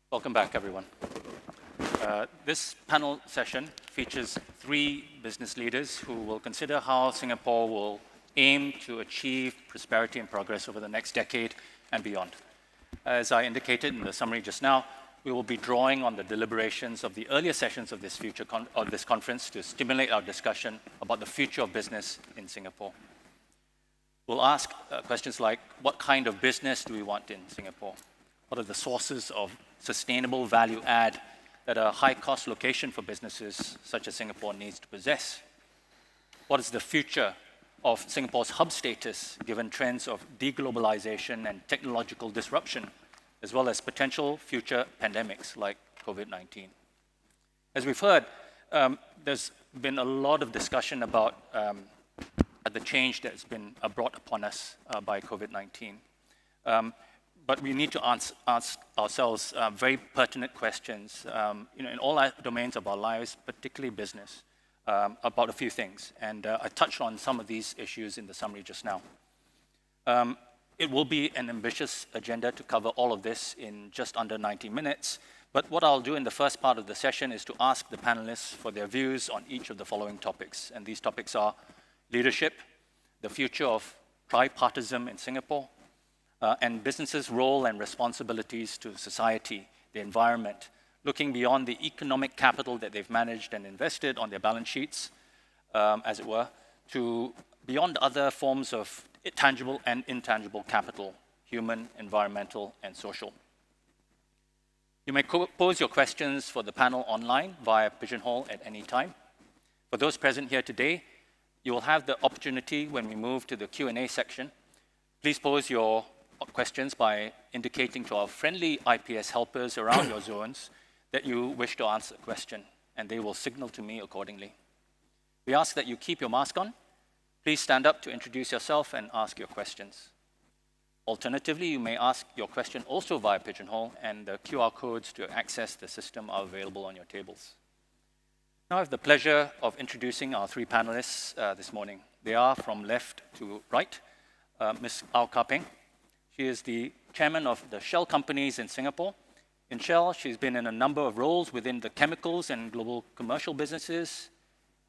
Welcome back, everyone. This panel session features 3 business leaders who will consider how Singapore will aim to achieve prosperity and progress over the next decade and beyond. As I indicated in the summary just now, we will be drawing on the deliberations of the earlier sessions of this conference to stimulate our discussion about the future of business in Singapore. We'll ask questions like, what kind of business do we want in Singapore? What are the sources of sustainable value add that a high-cost location for businesses such as Singapore needs to possess? What is the future of Singapore's hub status given trends of deglobalization and technological disruption, as well as potential future pandemics like COVID-19? As we've heard, there's been a lot of discussion about the change that's been brought upon us by COVID-19. But we need to ask ourselves very pertinent questions in all domains of our lives, particularly business, about a few things. And I touched on some of these issues in the summary just now. It will be an ambitious agenda to cover all of this in just under 90 minutes. But what I'll do in the first part of the session is to ask the panelists for their views on each of the following topics. And these topics are leadership, the future of tripartism in Singapore, and businesses' role and responsibilities to society, the environment, looking beyond the economic capital that they've managed and invested on their balance sheets, as it were, to beyond other forms of tangible and intangible capital, human, environmental, and social. You may pose your questions for the panel online via Pigeonhole at any time. For those present here today, you will have the opportunity when we move to the Q&A section. Please pose your questions by indicating to our friendly IPS helpers around your zones that you wish to answer a question, and they will signal to me accordingly. We ask that you keep your mask on. Please stand up to introduce yourself and ask your questions. Alternatively, you may ask your question also via Pigeonhole, and the QR codes to access the system are available on your tables. Now I have the pleasure of introducing our 3 panelists this morning. They are from left to right. Ms. Au Ka-peng. She is the chairman of the Shell companies in Singapore. In Shell, she's been in a number of roles within the chemicals and global commercial businesses.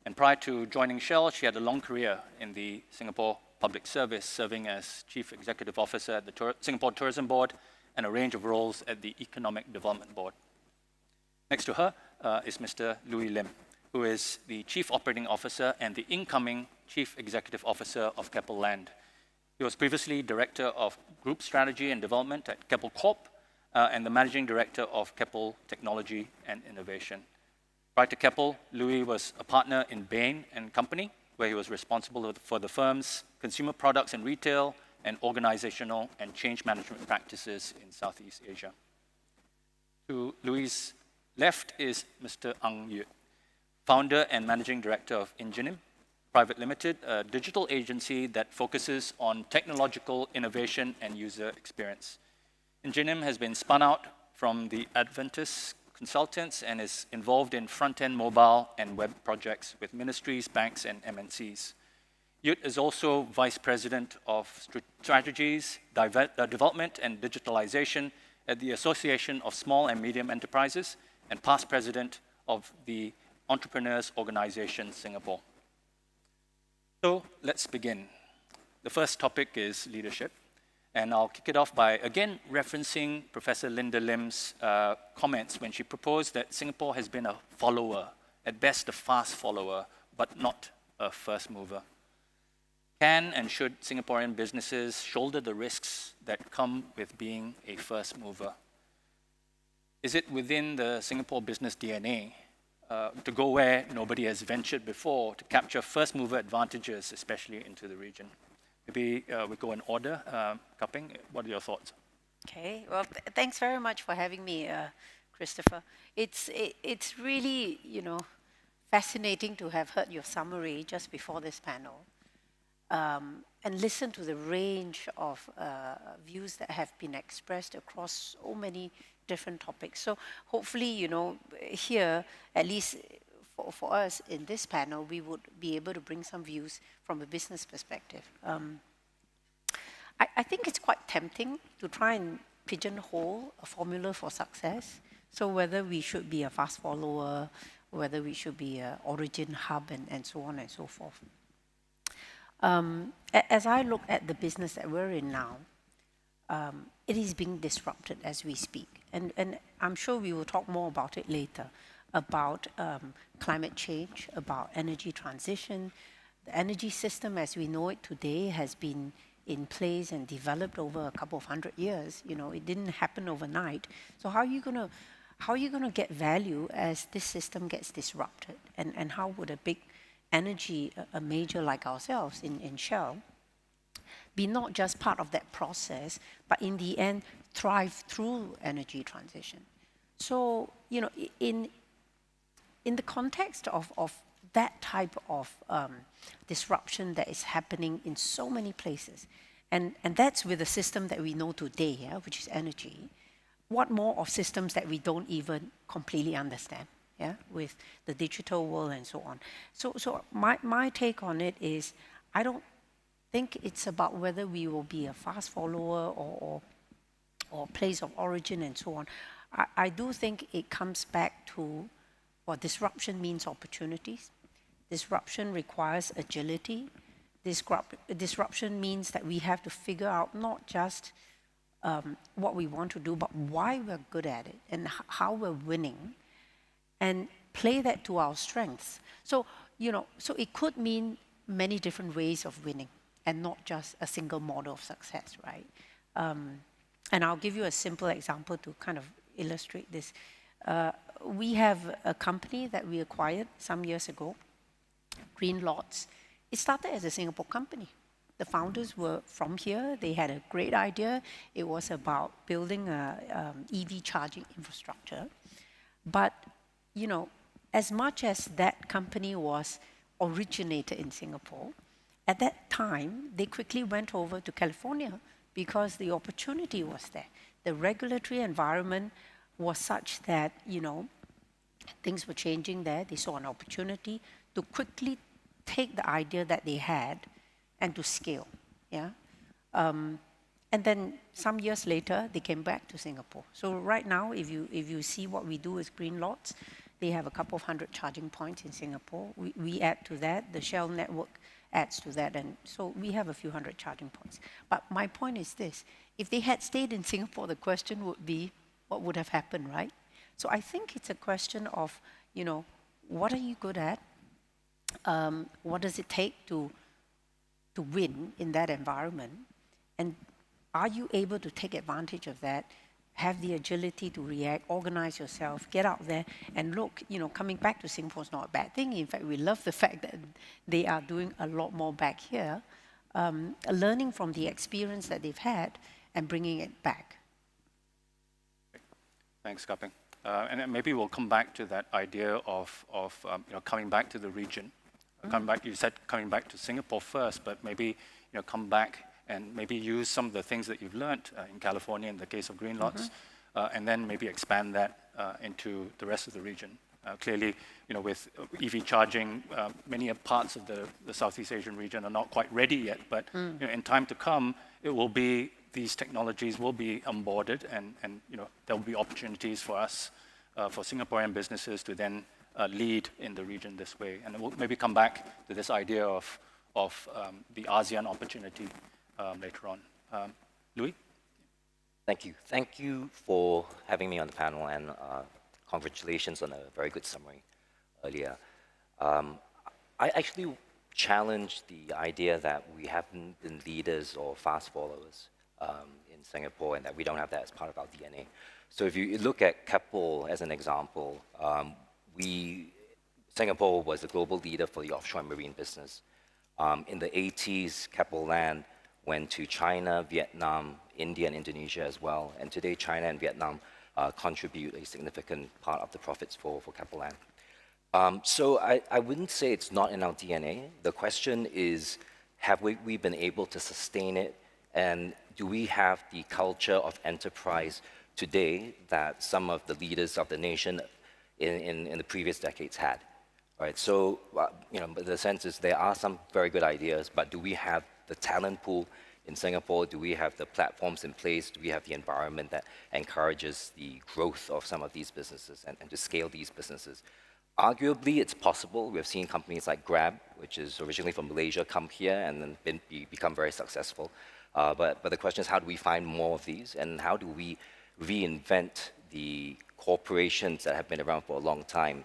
And prior to joining Shell, she had a long career in the Singapore Public Service, serving as Chief Executive Officer at the Singapore Tourism Board and a range of roles at the Economic Development Board. Next to her is Mr. Louis Lim, who is the Chief Operating Officer and the incoming Chief Executive Officer of Keppel Land. He was previously Director of Group Strategy and Development at Keppel Corp and the Managing Director of Keppel Technology and Innovation. Prior to Keppel, Louis was a partner in Bain & Company, where he was responsible for the firm's consumer products and retail and organizational and change management practices in Southeast Asia. To Louis' left is Mr. Ang Yue, founder and Managing Director of Ingenim Private Limited, a digital agency that focuses on technological innovation and user experience. Ingenim has been spun out from the Adventus Consultants and is involved in front-end mobile and web projects with ministries, banks, and MNCs. Yut is also Vice President of Strategies, Development, and Digitalization at the Association of Small and Medium Enterprises and past President of the Entrepreneurs Organization Singapore. So let's begin. The first topic is leadership. And I'll kick it off by, again, referencing Professor Linda Lim's comments when she proposed that Singapore has been a follower, at best a fast follower, but not a first mover. Can and should Singaporean businesses shoulder the risks that come with being a first mover? Is it within the Singapore business DNA to go where nobody has ventured before, to capture first mover advantages, especially into the region? Maybe we go in order. Ka-peng, what are your thoughts? Okay, well, thanks very much for having me, Christopher. It's really, fascinating to have heard your summary just before this panel and listen to the range of views that have been expressed across so many different topics. So hopefully, here, at least for us in this panel, we would be able to bring some views from a business perspective. I think it's quite tempting to try and pigeonhole a formula for success. So whether we should be a fast follower, whether we should be an origin hub, and so on and so forth. As I look at the business that we're in now, it is being disrupted as we speak. And I'm sure we will talk more about it later, about climate change, about energy transition. The energy system as we know it today has been in place and developed over a couple of 100 years. You know, it didn't happen overnight. So how are you gonna get value as this system gets disrupted? And how would a big energy, a major like ourselves in Shell, be not just part of that process, but in the end, thrive through energy transition? So, you know, in the context of that type of disruption that is happening in so many places, and that's with the system that we know today, yeah, which is energy, what more of systems that we don't even completely understand, yeah, with the digital world and so on. So my take on it is, I don't think it's about whether we will be a fast follower or place of origin and so on. I do think it comes back to what disruption means: opportunities. Disruption requires agility. Disruption means that we have to figure out not just what we want to do, but why we're good at it and how we're winning, and play that to our strengths. So, you know, so it could mean many different ways of winning and not just a single model of success, right? And I'll give you a simple example to kind of illustrate this. We have a company that we acquired some years ago, Green Lots. It started as a Singapore company. The founders were from here. They had a great idea. It was about building a EV charging infrastructure. But, you know, as much as that company was originated in Singapore, at that time, they quickly went over to California because the opportunity was there. The regulatory environment was such that, you know, things were changing there. They saw an opportunity to quickly take the idea that they had and to scale, yeah? And then some years later, they came back to Singapore. So right now, if you see what we do with Green Lots, they have a couple of 100 charging points in Singapore. We add to that, the Shell network adds to that, and so we have a few hundred charging points. But my point is this: if they had stayed in Singapore, the question would be, what would have happened, right? So I think it's a question of, you know, what are you good at? What does it take to win in that environment? And are you able to take advantage of that, have the agility to react, organize yourself, get out there and look, you know, coming back to Singapore is not a bad thing. In fact, we love the fact that they are doing a lot more back here, learning from the experience that they've had and bringing it back. Thanks, Kaping. And then maybe we'll come back to that idea of you know, coming back to the region. Coming back, you said coming back to Singapore first, but maybe, you know, come back and maybe use some of the things that you've learned in California in the case of Green Lots, and then maybe expand that into the rest of the region. Clearly, you know, with EV charging, many parts of the Southeast Asian region are not quite ready yet, but you know, in time to come, it will be, these technologies will be onboarded, and you know, there will be opportunities for us, for Singaporean businesses to then lead in the region this way. And we'll maybe come back to this idea of the ASEAN opportunity later on. Louis? Thank you. Thank you for having me on the panel, and congratulations on a very good summary earlier. I actually challenge the idea that we haven't been leaders or fast followers in Singapore, and that we don't have that as part of our DNA. So if you look at Keppel as an example, Singapore was the global leader for the offshore marine business. In the 80s, Keppel Land went to China, Vietnam, India, and Indonesia as well. And today, China and Vietnam contribute a significant part of the profits for Keppel Land. So I wouldn't say it's not in our DNA. The question is, have we been able to sustain it? And do we have the culture of enterprise today that some of the leaders of the nation in the previous decades had? Right, so you know, the sense is there are some very good ideas, but do we have the talent pool in Singapore? Do we have the platforms in place? Do we have the environment that encourages the growth of some of these businesses and to scale these businesses? Arguably, it's possible. We've seen companies like Grab, which is originally from Malaysia, come here and then become very successful. But the question is, how do we find more of these? And how do we reinvent the corporations that have been around for a long time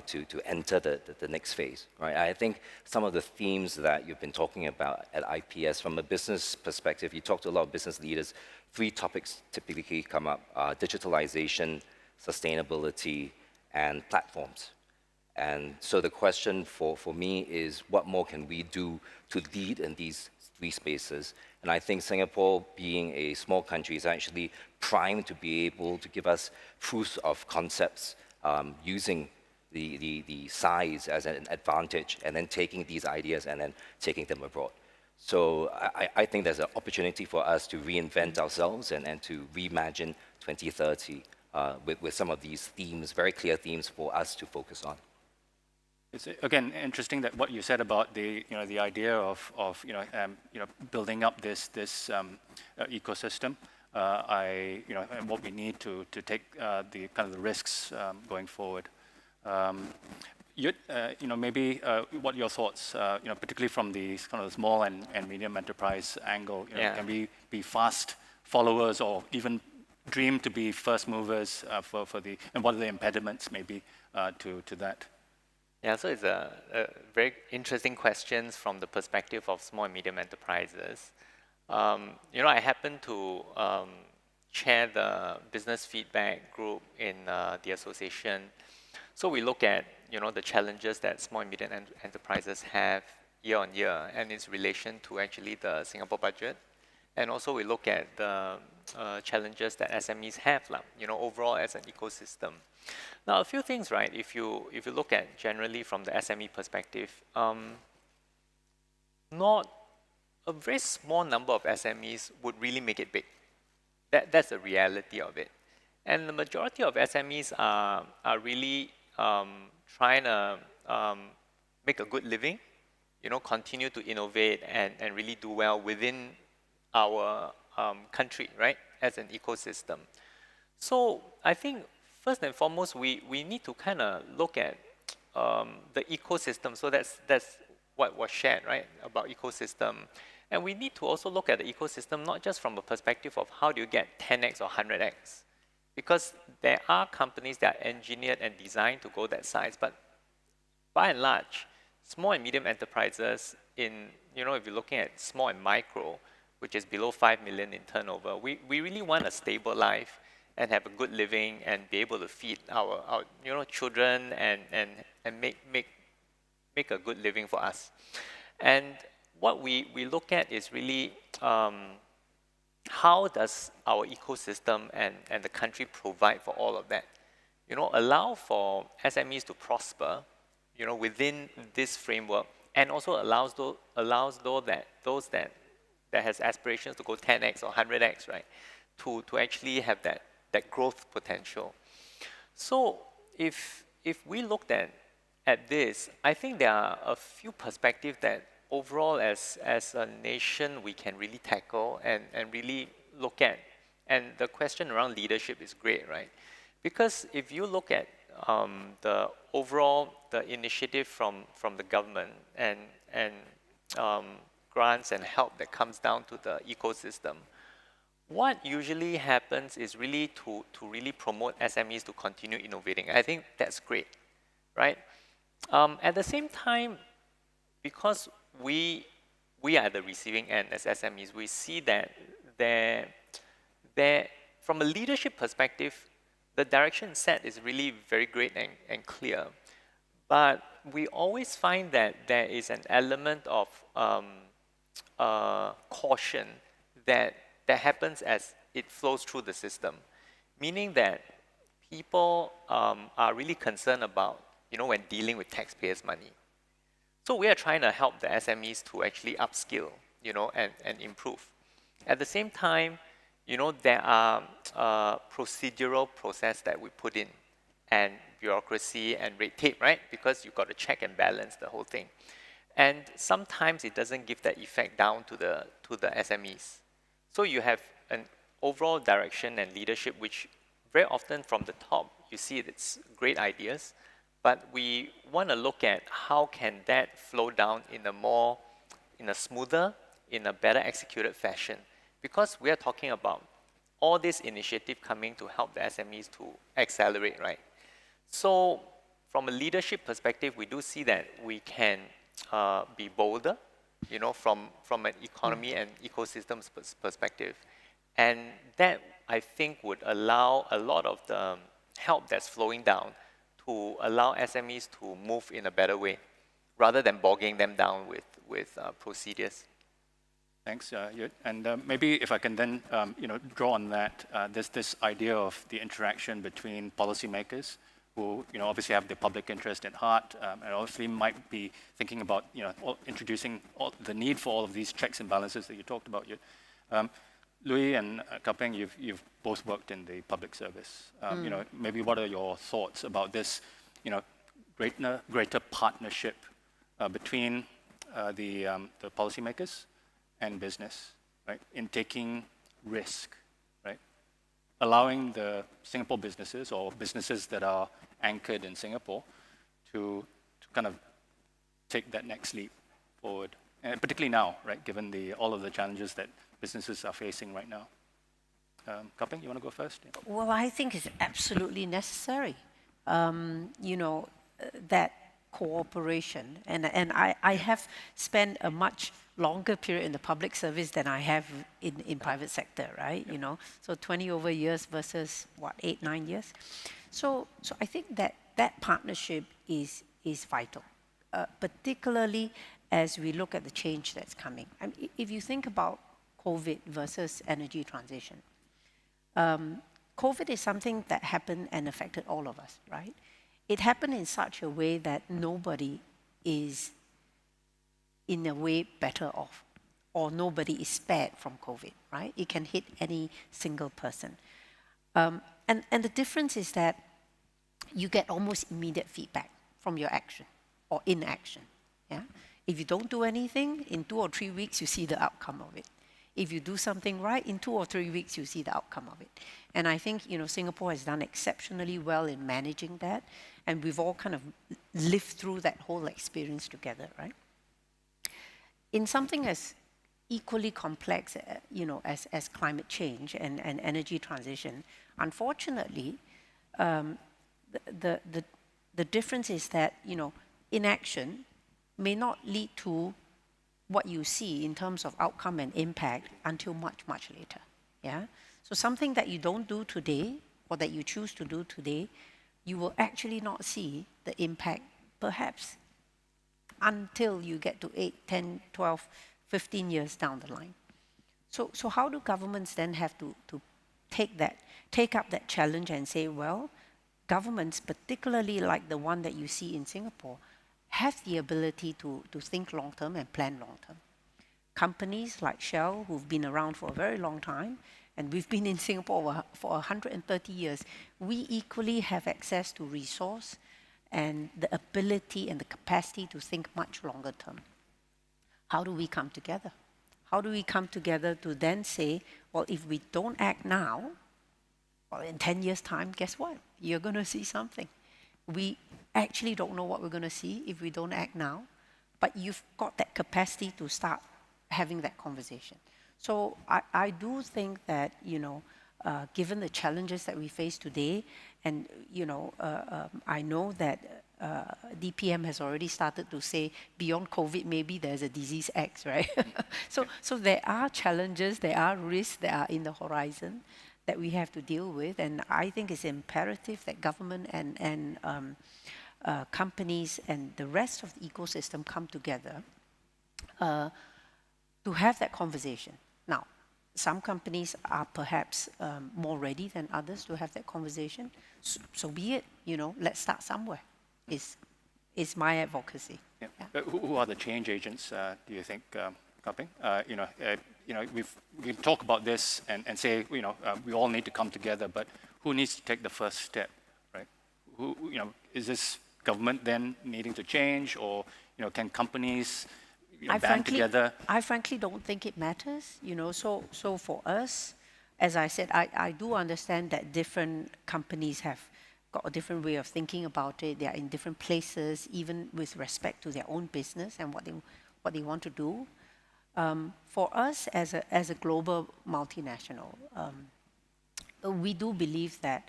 to enter the next phase, right? I think some of the themes that you've been talking about at IPS, from a business perspective, you talk to a lot of business leaders, 3 topics typically come up: digitalization, sustainability, and platforms. And so the question for me is, what more can we do to lead in these 3 spaces? And I think Singapore, being a small country, is actually primed to be able to give us proofs of concepts using the size as an advantage, and then taking these ideas and then taking them abroad. So I think there's an opportunity for us to reinvent ourselves and to reimagine 2030 with some of these themes, very clear themes for us to focus on. It's again interesting that what you said about the the idea of building up this ecosystem. And what we need to take the kind of the risks going forward. Maybe what your thoughts, particularly from the kind of small and medium enterprise angle. Can we be fast followers or even dream to be first movers for the, and what are the impediments maybe to that? Yeah, so it's a very interesting questions from the perspective of small and medium enterprises. I happen to chair the business feedback group in the association. So we look at the challenges that small and medium enterprises have year on year, and its relation to actually the Singapore budget. And also we look at the challenges that SMEs have, overall as an ecosystem. Now, a few things, right? If you look at generally from the SME perspective, not a very small number of SMEs would really make it big. That's the reality of it. And the majority of SMEs are really trying to make a good living, continue to innovate and really do well within our country, right, as an ecosystem. So I think first and foremost, we need to kind of look at the ecosystem. So that's what was shared, right, about ecosystem. And we need to also look at the ecosystem not just from a perspective of how do you get 10x or 100x, because there are companies that are engineered and designed to go that size. But by and large, small and medium enterprises in, if you're looking at small and micro, which is below 5 million in turnover, we really want a stable life and have a good living and be able to feed our children and make a good living for us. And what we look at is really how does our ecosystem and the country provide for all of that? Allow for SMEs to prosper, within this framework, and also allows those that has aspirations to go 10x or 100x, right, to actually have that growth potential. So if we looked at this, I think there are a few perspectives that overall as a nation we can really tackle and really look at. And the question around leadership is great, right? Because if you look at the overall initiative from the government and grants and help that comes down to the ecosystem, what usually happens is really to really promote SMEs to continue innovating. I think that's great, right? At the same time, because we are at the receiving end as SMEs, we see that from a leadership perspective, the direction set is really very great and clear. But we always find that there is an element of caution that happens as it flows through the system, meaning that people are really concerned about, when dealing with taxpayers' money. So we are trying to help the SMEs to actually upskill, and improve. At the same time, there are procedural process that we put in, and bureaucracy and red tape, right? Because you've got to check and balance the whole thing. And sometimes it doesn't give that effect down to the SMEs. So you have an overall direction and leadership, which very often from the top, you see it's great ideas, but we want to look at how can that flow down in a smoother, in a better executed fashion. Because we are talking about all this initiative coming to help the SMEs to accelerate, right? So from a leadership perspective, we do see that we can be bolder, from an economy and ecosystems perspective. And that, I think, would allow a lot of the help that's flowing down to allow SMEs to move in a better way, rather than bogging them down with procedures. Thanks, Yud. And maybe if I can then, draw on that, there's this idea of the interaction between policymakers who, obviously have the public interest at heart, and obviously might be thinking about, introducing the need for all of these checks and balances that you talked about, Yud. Louis and Kapeng, you've both worked in the public service. Maybe what are your thoughts about this, greater partnership between the policymakers and business, right, in taking risk, right, allowing the Singapore businesses or businesses that are anchored in Singapore to kind of take that next leap forward, and particularly now, right, given all of the challenges that businesses are facing right now. Kapeng, you want to go first? Yeah. Well, I think it's absolutely necessary, that cooperation. And I have spent a much longer period in the public service than I have in private sector, right? Yeah. So 20 over years versus, 8, 9 years? So I think that partnership is vital, particularly as we look at the change that's coming. I mean, if you think about COVID versus energy transition, COVID is something that happened and affected all of us, right? It happened in such a way that nobody is, in a way, better off, or nobody is spared from COVID, right? It can hit any single person. And the difference is that you get almost immediate feedback from your action or inaction, yeah? If you don't do anything, in 2 or 3 weeks, you see the outcome of it. If you do something right, in 2 or 3 weeks, you see the outcome of it. And I think, Singapore has done exceptionally well in managing that, and we've all kind of lived through that whole experience together, right? In something as equally complex, as climate change and energy transition, unfortunately, the difference is that, inaction may not lead to what you see in terms of outcome and impact until much, much later, yeah? So something that you don't do today, or that you choose to do today, you will actually not see the impact, perhaps, until you get to 8, 10, 12, 15 years down the line. So how do governments then have to take up that challenge and say, well, governments, particularly like the one that you see in Singapore, have the ability to think long-term and plan long-term. Companies like Shell, who've been around for a very long time, and we've been in Singapore for 130 years, we equally have access to resource and the ability and the capacity to think much longer term. How do we come together? How do we come together to then say, well, if we don't act now, well, in 10 years' time, guess what? You're going to see something. We actually don't know what we're going to see if we don't act now, but you've got that capacity to start having that conversation. So I do think that, given the challenges that we face today, and, I know that DPM has already started to say, beyond COVID, maybe there's a disease X, right? So there are challenges, there are risks that are in the horizon that we have to deal with, and I think it's imperative that government and companies and the rest of the ecosystem come together to have that conversation. Now, some companies are perhaps more ready than others to have that conversation. So be it, let's start somewhere, is my advocacy. Yeah. Yeah. Who are the change agents, do you think, Kapeng? We talk about this and say, we all need to come together, but who needs to take the first step, right? Is this government then needing to change, or, can companies band together? I frankly don't think it matters. So for us, as I said, I do understand that different companies have got a different way of thinking about it. They are in different places, even with respect to their own business and what they want to do. For us, as a global multinational, we do believe that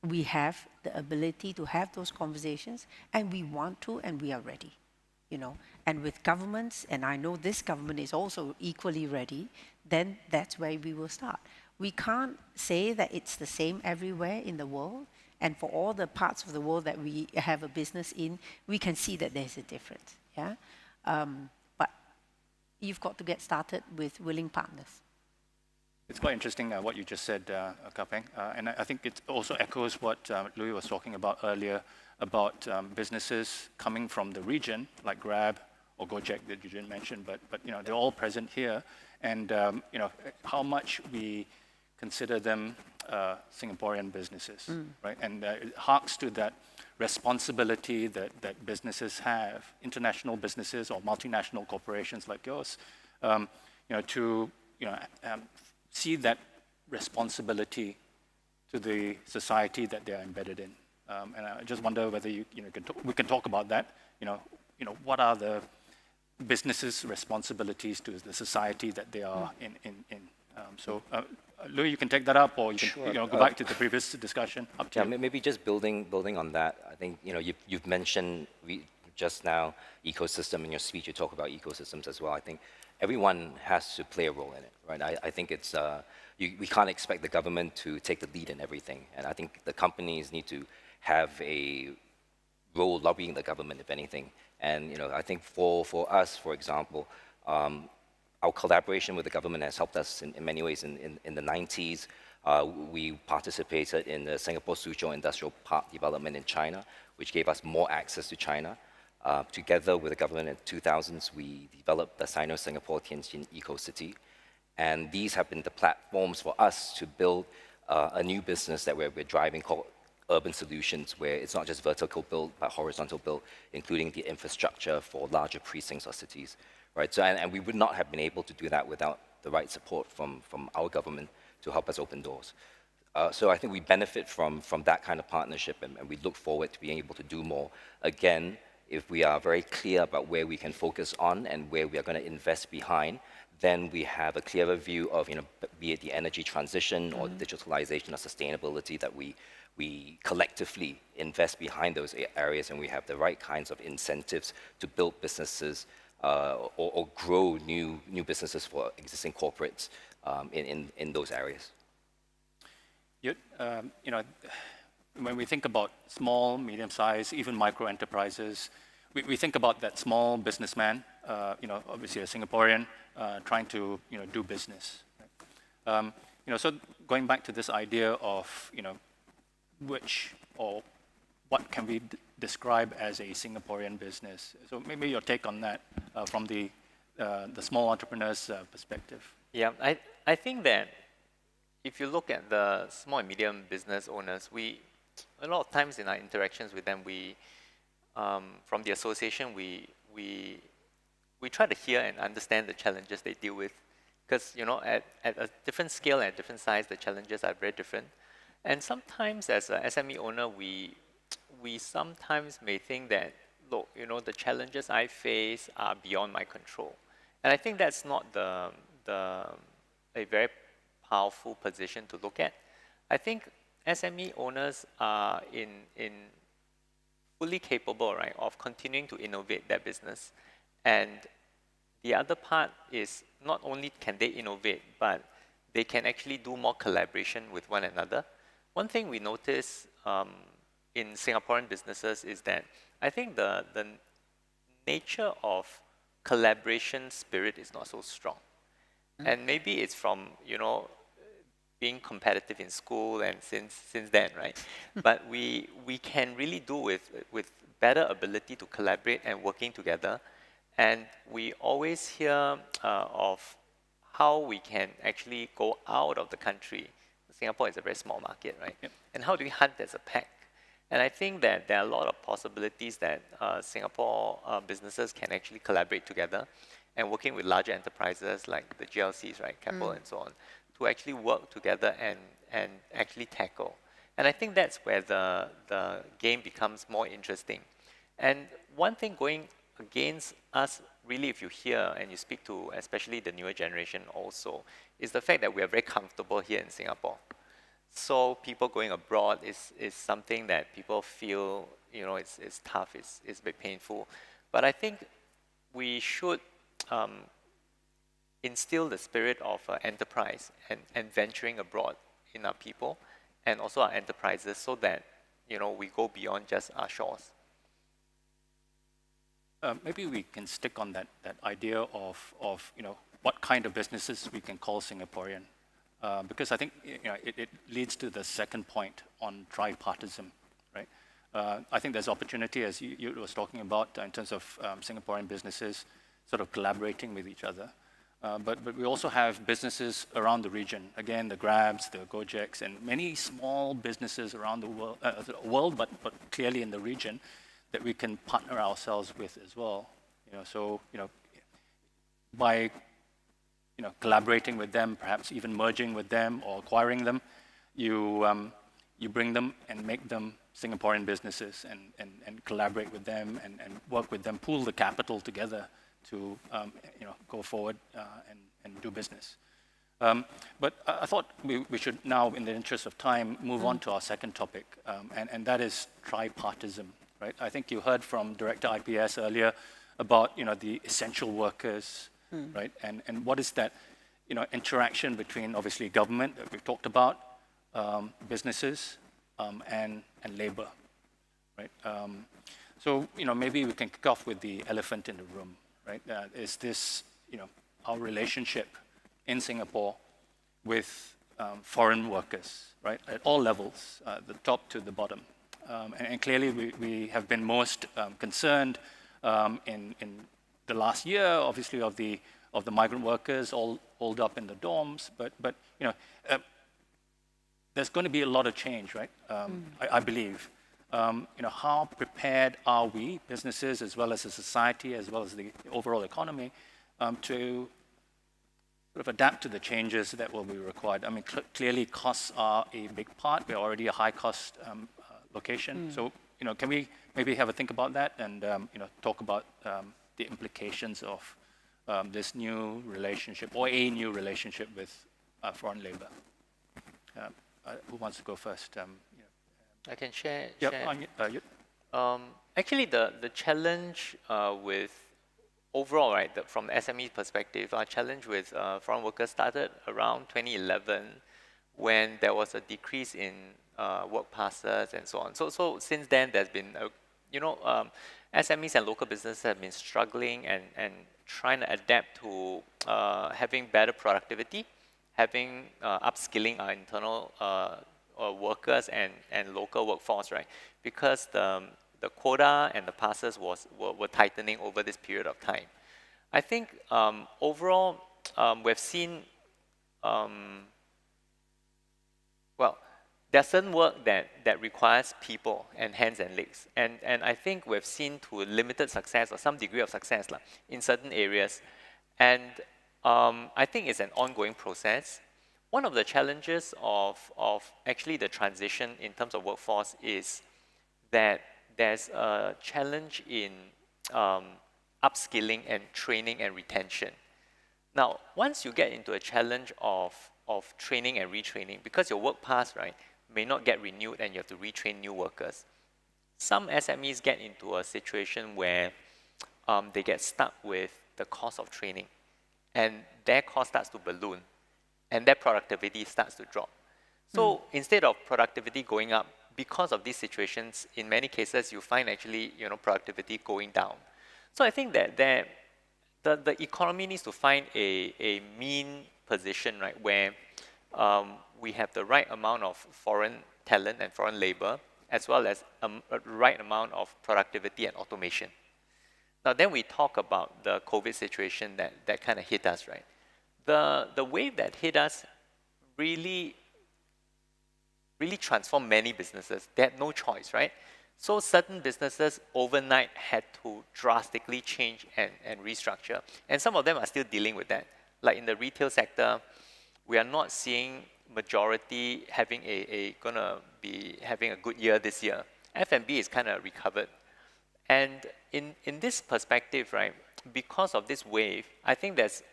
we have the ability to have those conversations, and we want to, and we are ready. And with governments, and I know this government is also equally ready, then that's where we will start. We can't say that it's the same everywhere in the world, and for all the parts of the world that we have a business in, we can see that there's a difference. Yeah, but you've got to get started with willing partners. It's quite interesting what you just said, Kapeng, and I think it also echoes what Louis was talking about earlier about businesses coming from the region, like Grab or Gojek that you didn't mention, but they're all present here, and how much we consider them Singaporean businesses, right? And it harks to that responsibility that businesses have, international businesses or multinational corporations like yours, to see that responsibility to the society that they are embedded in. And I just wonder whether we can talk about that. What are the businesses' responsibilities to the society that they are in? So, Louis, you can take that up, or you can go back to the previous discussion. Up to you. Maybe just building on that. I think you've mentioned just now ecosystem in your speech. You talk about ecosystems as well. I think everyone has to play a role in it, right? I think it's we can't expect the government to take the lead in everything, and I think the companies need to have a role lobbying the government, if anything. And I think for us, for example, our collaboration with the government has helped us in many ways. In the 90s, we participated in the Singapore Suzhou Industrial Park development in China, which gave us more access to China. Together with the government in the 2000s, we developed the Sino-Singapore Tianjin Eco-City. And these have been the platforms for us to build a new business that we're driving called urban solutions, where it's not just vertical build, but horizontal build, including the infrastructure for larger precincts or cities, right? So, and we would not have been able to do that without the right support from our government to help us open doors. So I think we benefit from that kind of partnership, and we look forward to being able to do more. Again, if we are very clear about where we can focus on and where we are going to invest behind, then we have a clearer view of, be it the energy transition or digitalization or sustainability, that we collectively invest behind those areas, and we have the right kinds of incentives to build businesses or grow new businesses for existing corporates in those areas. When we think about small, medium-sized, even micro-enterprises, we think about that small businessman, obviously a Singaporean, trying to do business. Right? So going back to this idea of which or what can we describe as a Singaporean business? So maybe your take on that from the small entrepreneur's perspective. Yeah, I think that if you look at the small and medium business owners, a lot of times in our interactions with them, from the association, we try to hear and understand the challenges they deal with, because at a different scale and a different size, the challenges are very different. And sometimes, as an SME owner, we sometimes may think that, look, the challenges I face are beyond my control, and I think that's not a very powerful position to look at. I think SME owners are fully capable, right, of continuing to innovate their business, and the other part is not only can they innovate, but they can actually do more collaboration with one another. One thing we notice in Singaporean businesses is that I think the nature of collaboration spirit is not so strong. And maybe it's from, being competitive in school and since then, right? But we can really do with better ability to collaborate and working together. And we always hear of how we can actually go out of the country. Singapore is a very small market, right? Yep. And how do we hunt as a pack? And I think that there are a lot of possibilities that Singapore businesses can actually collaborate together, and working with larger enterprises like the GLCs, right, Keppel and so on, to actually work together and actually tackle. And I think that's where the game becomes more interesting. And one thing going against us, really, if you hear and you speak to especially the newer generation also, is the fact that we are very comfortable here in Singapore. So people going abroad is something that people feel, you know, it's tough, it's a bit painful. But I think we should instill the spirit of enterprise and venturing abroad in our people and also our enterprises, so that, you know, we go beyond just our shores. Maybe we can stick on that idea of you know, what kind of businesses we can call Singaporean, because I think, you know, it leads to the second point on tripartism, right? I think there's opportunity, as you was talking about, in terms of Singaporean businesses sort of collaborating with each other. But we also have businesses around the region. Again, the Grabs, the Gojeks, and many small businesses around the world, but clearly in the region, that we can partner ourselves with as well. You know, so, you know, by, you know, collaborating with them, perhaps even merging with them or acquiring them, you bring them and make them Singaporean businesses and collaborate with them and work with them, pool the capital together to you know, go forward and do business. But I thought we should now, in the interest of time, move on to our second topic, and that is tripartism. Right? I think you heard from Director IPS earlier about, you know, the essential workers, right? And what is that, you know, interaction between obviously government that we've talked about, businesses, and labor, right? So, you know, maybe we can kick off with the elephant in the room, right? Is this, you know, our relationship in Singapore with foreign workers, right? At all levels, the top to the bottom. And clearly we have been most concerned in the last year, obviously, of the migrant workers all holed up in the dorms. But you know, there's going to be a lot of change, right? I believe. You know, how prepared are we, businesses as well as a society, as well as the overall economy, to sort of adapt to the changes that will be required? I mean, clearly costs are a big part. We're already a high-cost location. So, you know, can we maybe have a think about that and, you know, talk about the implications of this new relationship or a new relationship with foreign labor? Who wants to go first? I can share. Actually, the challenge with overall, right, from the SME perspective, our challenge with foreign workers started around 2011, when there was a decrease in work passes and so on. So since then, there's been, you know, SMEs and local businesses have been struggling and trying to adapt to having better productivity, having upskilling our internal workers and local workforce, right? Because the quota and the passes were tightening over this period of time. I think overall, we've seen, well, there's certain work that requires people and hands and legs. And I think we've seen to limited success or some degree of success in certain areas. And I think it's an ongoing process. One of the challenges of actually the transition in terms of workforce is that there's a challenge in upskilling and training and retention. Now, once you get into a challenge of training and retraining, because your work pass, right, may not get renewed and you have to retrain new workers, some SMEs get into a situation where they get stuck with the cost of training, and their cost starts to balloon, and their productivity starts to drop. So instead of productivity going up, because of these situations, in many cases, you find actually, you know, productivity going down. So I think that the economy needs to find a mean position, right, where we have the right amount of foreign talent and foreign labor, as well as a right amount of productivity and automation. Now, then we talk about the COVID situation that kind of hit us, right? The wave that hit us really really transformed many businesses. They had no choice, right? So certain businesses overnight had to drastically change and restructure. And some of them are still dealing with that. Like in the retail sector, we are not seeing majority gonna be having a good year this year. F&B is kind of recovered. And in this perspective, right, because of this wave, I think there's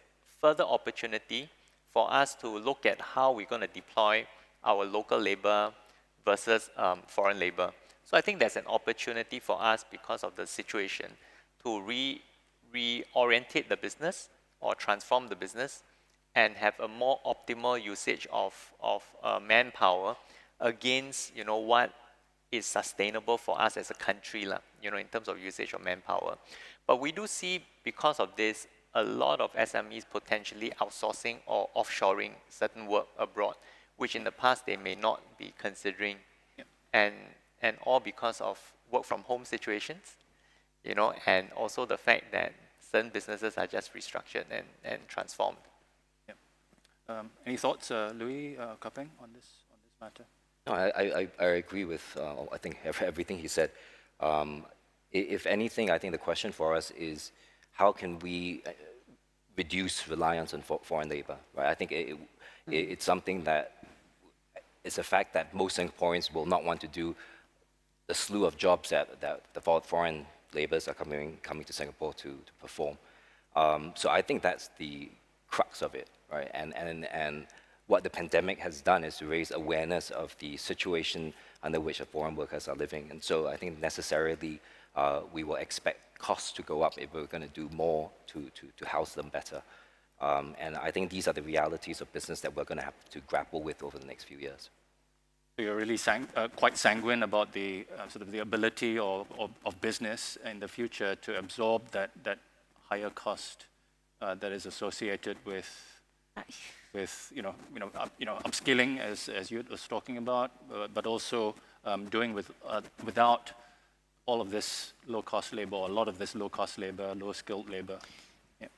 further opportunity for us to look at how we're going to deploy our local labor versus foreign labor. So I think there's an opportunity for us because of the situation to reorientate the business or transform the business and have a more optimal usage of manpower against, you know, what is sustainable for us as a country, you know, in terms of usage of manpower. But we do see, because of this, a lot of SMEs potentially outsourcing or offshoring certain work abroad, which in the past they may not be considering, and all because of work from home situations, you know, and also the fact that certain businesses are just restructured and transformed. Any thoughts, Louis, Kapeng, on this matter? No, I agree with I think everything he said. If anything, I think the question for us is how can we reduce reliance on foreign labor, right? I think it's something that it's a fact that most Singaporeans will not want to do the slew of jobs that the foreign laborers are coming to Singapore to perform. So I think that's the crux of it, right? And what the pandemic has done is to raise awareness of the situation under which the foreign workers are living. And so I think necessarily we will expect costs to go up if we're going to do more to house them better. And I think these are the realities of business that we're going to have to grapple with over the next few years. So you're really quite sanguine about the sort of the ability of business in the future to absorb that higher cost that is associated with upskilling, as you was talking about, but also doing without all of this low-cost labor, or a lot of this low-cost labor, low-skilled labor. Yeah.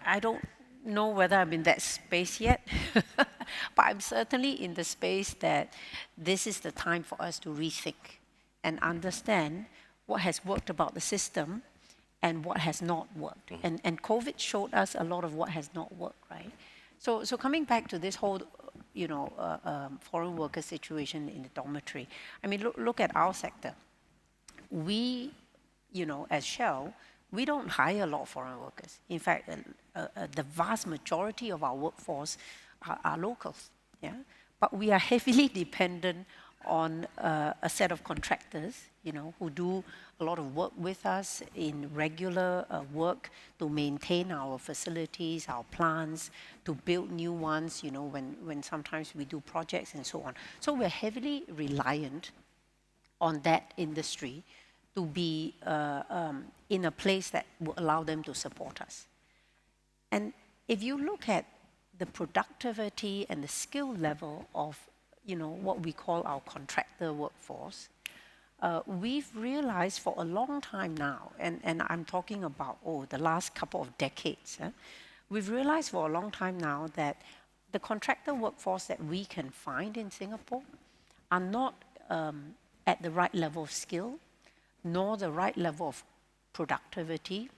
I don't know whether I'm in that space yet, but I'm certainly in the space that this is the time for us to rethink and understand what has worked about the system and what has not worked. And COVID showed us a lot of what has not worked, right? So coming back to this whole, foreign worker situation in the dormitory, I mean, look at our sector. We, as Shell, we don't hire a lot of foreign workers. In fact, the vast majority of our workforce are locals, yeah? But we are heavily dependent on a set of contractors, who do a lot of work with us in regular work to maintain our facilities, our plants, to build new ones, when sometimes we do projects and so on. So we're heavily reliant on that industry to be in a place that will allow them to support us. And if you look at the productivity and the skill level of, what we call our contractor workforce, we've realized for a long time now, and I'm talking about, the last couple of decades, we've realized for a long time now that the contractor workforce that we can find in Singapore are not at the right level of skill, nor the right level of productivity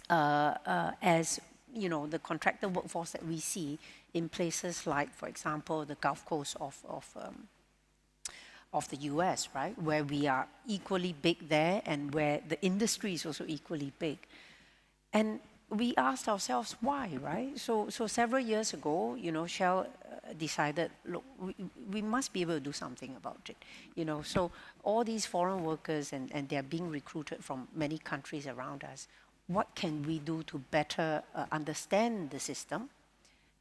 as the contractor workforce that we see in places like, for example, the Gulf Coast of the US, right, where we are equally big there and where the industry is also equally big. And we asked ourselves why, right? So several years ago, Shell decided, look, we must be able to do something about it. So all these foreign workers, and they're being recruited from many countries around us, what can we do to better understand the system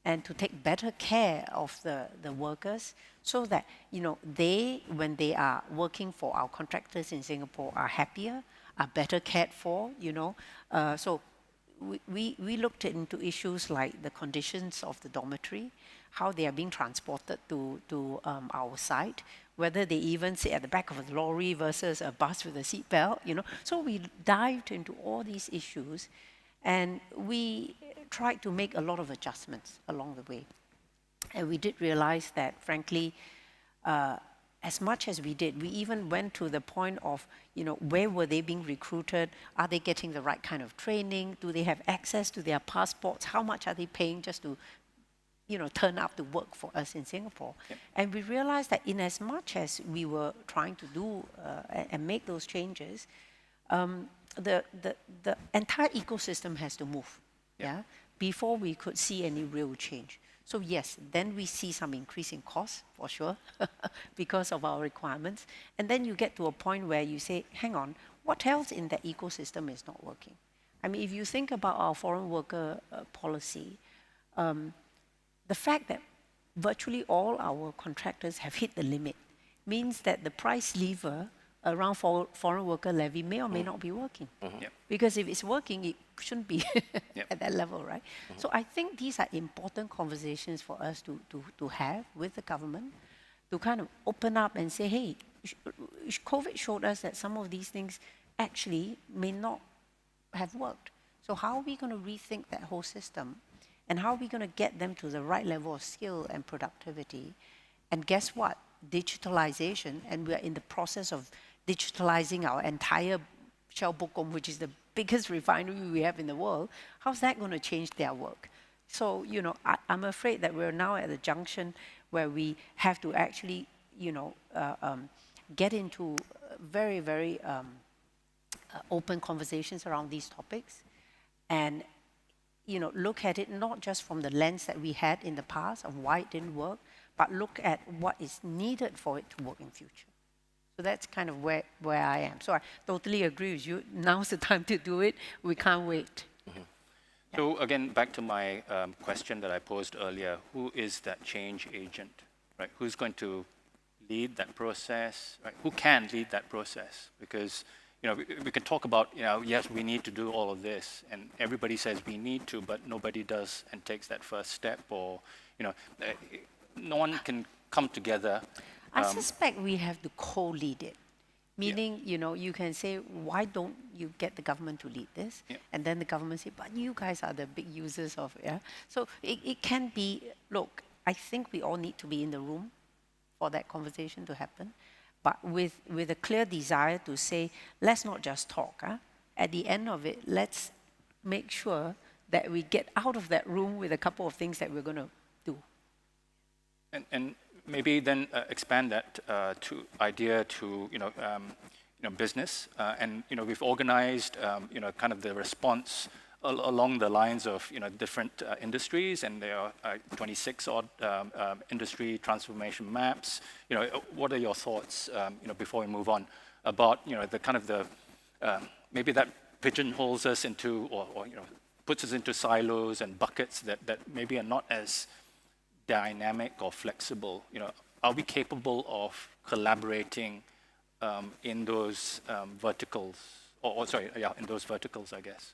and to take better care of the workers so that, they, when they are working for our contractors in Singapore, are happier, are better cared for, So we looked into issues like the conditions of the dormitory, how they are being transported to our site, whether they even sit at the back of a lorry versus a bus with a seatbelt, So we dived into all these issues and we tried to make a lot of adjustments along the way. And we did realize that, frankly, as much as we did, we even went to the point of, where were they being recruited? Are they getting the right kind of training? Do they have access to their passports? How much are they paying just to, turn up to work for us in Singapore? Yep. And we realized that in as much as we were trying to do and make those changes, the entire ecosystem has to move, yeah, before we could see any real change. So yes, then we see some increase in costs, for sure, because of our requirements. And then you get to a point where you say, hang on, what else in that ecosystem is not working? I mean, if you think about our foreign worker policy, the fact that virtually all our contractors have hit the limit means that the price lever around foreign worker levy may or may not be working. Yep. Because if it's working, it shouldn't be at that level, right? So I think these are important conversations for us to have with the government, to kind of open up and say, hey, COVID showed us that some of these things actually may not have worked. So how are we going to rethink that whole system? And how are we going to get them to the right level of skill and productivity? And guess what? Digitalization, and we're in the process of digitalizing our entire Shell Bokom, which is the biggest refinery we have in the world. How's that going to change their work? So, I'm afraid that we're now at a junction where we have to actually, get into very, very open conversations around these topics, and look at it not just from the lens that we had in the past of why it didn't work, but look at what is needed for it to work in future. So that's kind of where I am. So I totally agree with you. Now's the time to do it. We can't wait. Mm-hmm. Yeah. So again, back to my question that I posed earlier, who is that change agent, right? Who's going to lead that process, right? Who can lead that process? Because we can talk about, yes, we need to do all of this, and everybody says we need to, but nobody does and takes that first step, or, no one can come together. I suspect we have to co-lead it. Meaning, you can say, why don't you get the government to lead this? Yeah. And then the government say, but you guys are the big users of it. Yeah? So it can be, look, I think we all need to be in the room for that conversation to happen. But with a clear desire to say, let's not just talk. Huh? At the end of it, let's make sure that we get out of that room with a couple of things that we're going to do. And maybe then expand that idea to business, and we've organized kind of the response along the lines of different industries, and there are 26 odd industry transformation maps. What are your thoughts before we move on about the kind of the maybe that pigeonholes us into or puts us into silos and buckets that maybe are not as dynamic or flexible. Are we capable of collaborating in those verticals? In those verticals, I guess.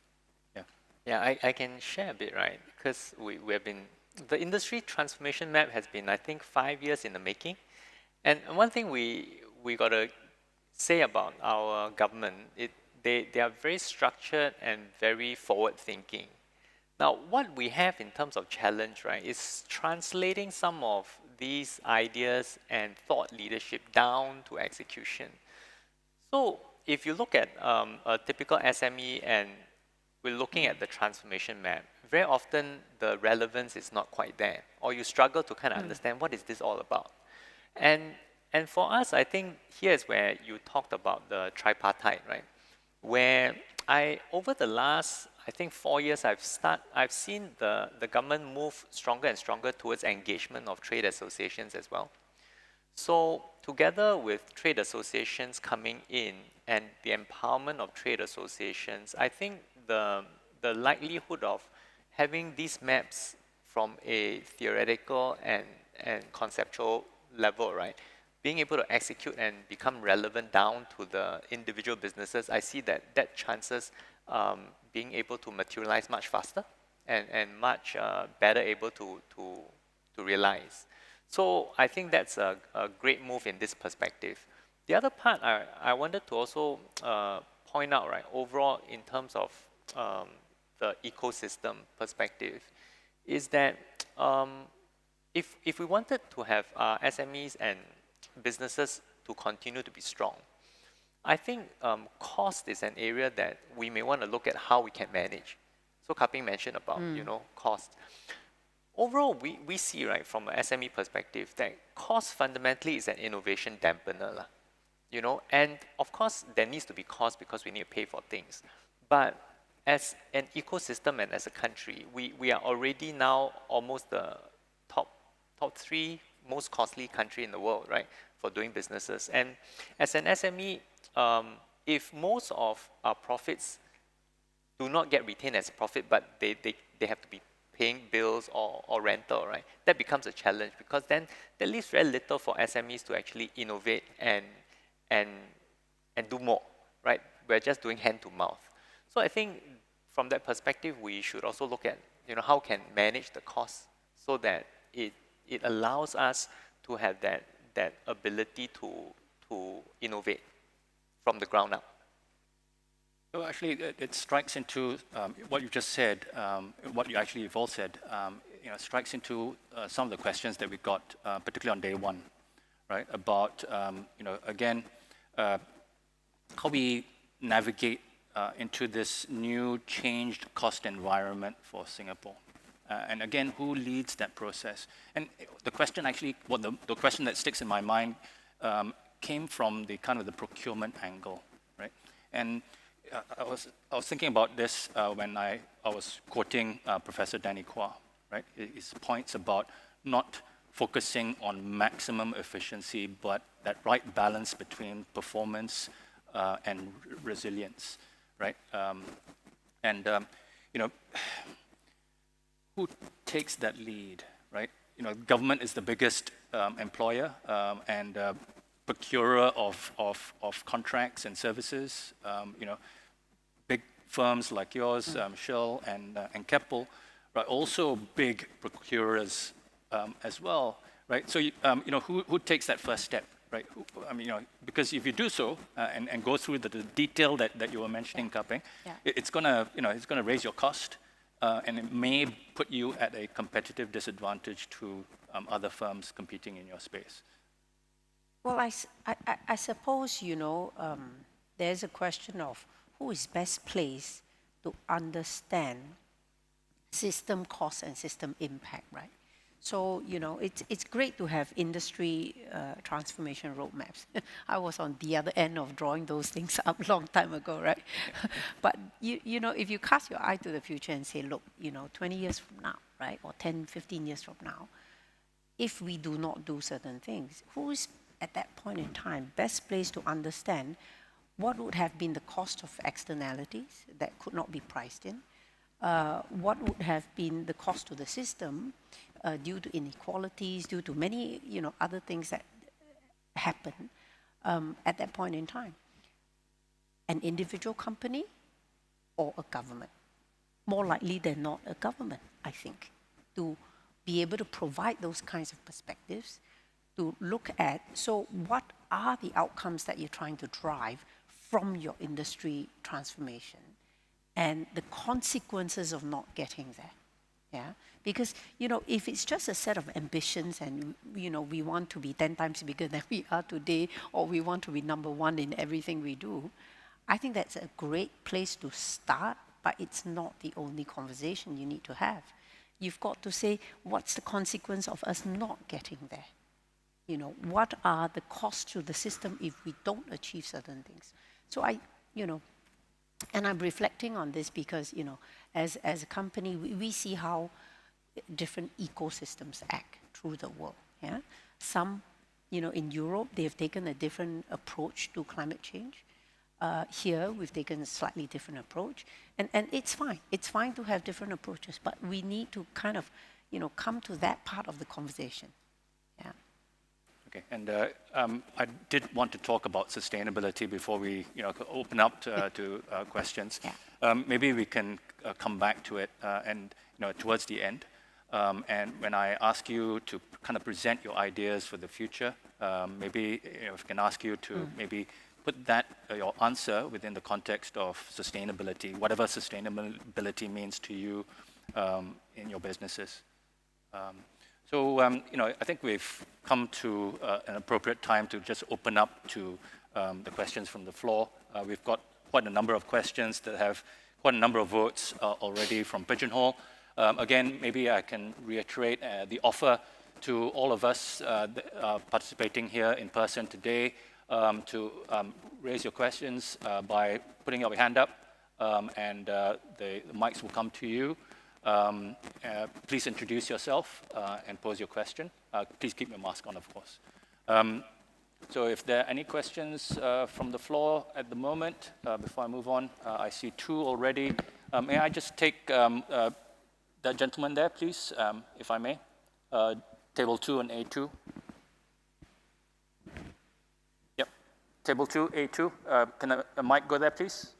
Yeah. Yeah, I can share a bit, right? Because we have been, the industry transformation map has been, I think, 5 years in the making. And one thing we got to say about our government, they are very structured and very forward-thinking. Now, what we have in terms of challenge, right, is translating some of these ideas and thought leadership down to execution. So if you look at a typical SME and we're looking at the transformation map, very often the relevance is not quite there, or you struggle to kind of understand what is this all about. And for us, I think here's where you talked about the tripartite, right, where over the last, I think 4 years, I've seen the government move stronger and stronger towards engagement of trade associations as well. So together with trade associations coming in and the empowerment of trade associations, I think the likelihood of having these maps from a theoretical and conceptual level, right, being able to execute and become relevant down to the individual businesses, I see that chances being able to materialize much faster and much better able to realize. So I think that's a great move in this perspective. The other part I wanted to also point out, right, overall in terms of the ecosystem perspective, is that if we wanted to have SMEs and businesses to continue to be strong, I think cost is an area that we may want to look at how we can manage. So Kpi mentioned about cost. Overall, we see, right, from an SME perspective, that cost fundamentally is an innovation dampener, and of course there needs to be cost because we need to pay for things. But as an ecosystem and as a country, we are already now almost the top 3 most costly country in the world, right, for doing businesses. And as an SME, if most of our profits do not get retained as profit, but they have to be paying bills or rental, right? That becomes a challenge because then there leaves very little for SMEs to actually innovate and do more, right? We're just doing hand to mouth. So I think from that perspective, we should also look at how can manage the costs so that it allows us to have that ability to innovate from the ground up. So actually, it strikes into what you just said, what you've all said, strikes into some of the questions that we got, particularly on day one, right? About, again, how we navigate into this new changed cost environment for Singapore. And again, who leads that process? And the question actually, the question that sticks in my mind came from the kind of the procurement angle, right? And I was thinking about this when I was quoting Professor Danny Quah, right? His points about not focusing on maximum efficiency, but that right balance between performance and resilience, right? Who takes that lead, right? Government is the biggest employer and procurer of contracts and services. Big firms like yours, Shell and Keppel, right? Also big procurers as well, right? So who takes that first step, right? Because if you do so and go through the detail that you were mentioning, Kpi, it's gonna raise your cost. And it may put you at a competitive disadvantage to other firms competing in your space. Well, I suppose, there's a question of who is best placed to understand system cost and system impact, right? So, it's great to have industry transformation roadmaps. I was on the other end of drawing those things up a long time ago, right? But, if you cast your eye to the future and say, look, 20 years from now, right, or 10, 15 years from now, if we do not do certain things, who is at that point in time best placed to understand what would have been the cost of externalities that could not be priced in, what would have been the cost to the system due to inequalities, due to many other things that happen at that point in time. An individual company or a government. More likely than not a government, I think, to be able to provide those kinds of perspectives, to look at, so what are the outcomes that you're trying to drive from your industry transformation and the consequences of not getting there. Yeah, because if it's just a set of ambitions and we want to be 10 times bigger than we are today, or we want to be number one in everything we do, I think that's a great place to start, but it's not the only conversation you need to have. You've got to say, what's the consequence of us not getting there? What are the costs to the system if we don't achieve certain things? So and I'm reflecting on this because, as a company, we see how different ecosystems act through the world. Yeah, some, in Europe, they have taken a different approach to climate change. Here, we've taken a slightly different approach, and it's fine. It's fine to have different approaches, but we need to kind of, come to that part of the conversation. Yeah. Okay, and I did want to talk about sustainability before we, open up to questions. Yeah. Maybe we can come back to it, and towards the end. And when I ask you to kind of present your ideas for the future, maybe if I can ask you to maybe put that your answer within the context of sustainability, whatever sustainability means to you in your businesses. So, I think we've come to an appropriate time to just open up to the questions from the floor. We've got quite a number of questions that have quite a number of votes already from Pigeonhole. Again, maybe I can reiterate the offer to all of us participating here in person today to raise your questions by putting your hand up, and the mics will come to you. Please introduce yourself and pose your question. Please keep your mask on, of course. So if there are any questions from the floor at the moment, before I move on, I see two already. May I just take that gentleman there, please, if I may? Table 2 and A2. Yep, table 2, A2. Can a mic go there, please?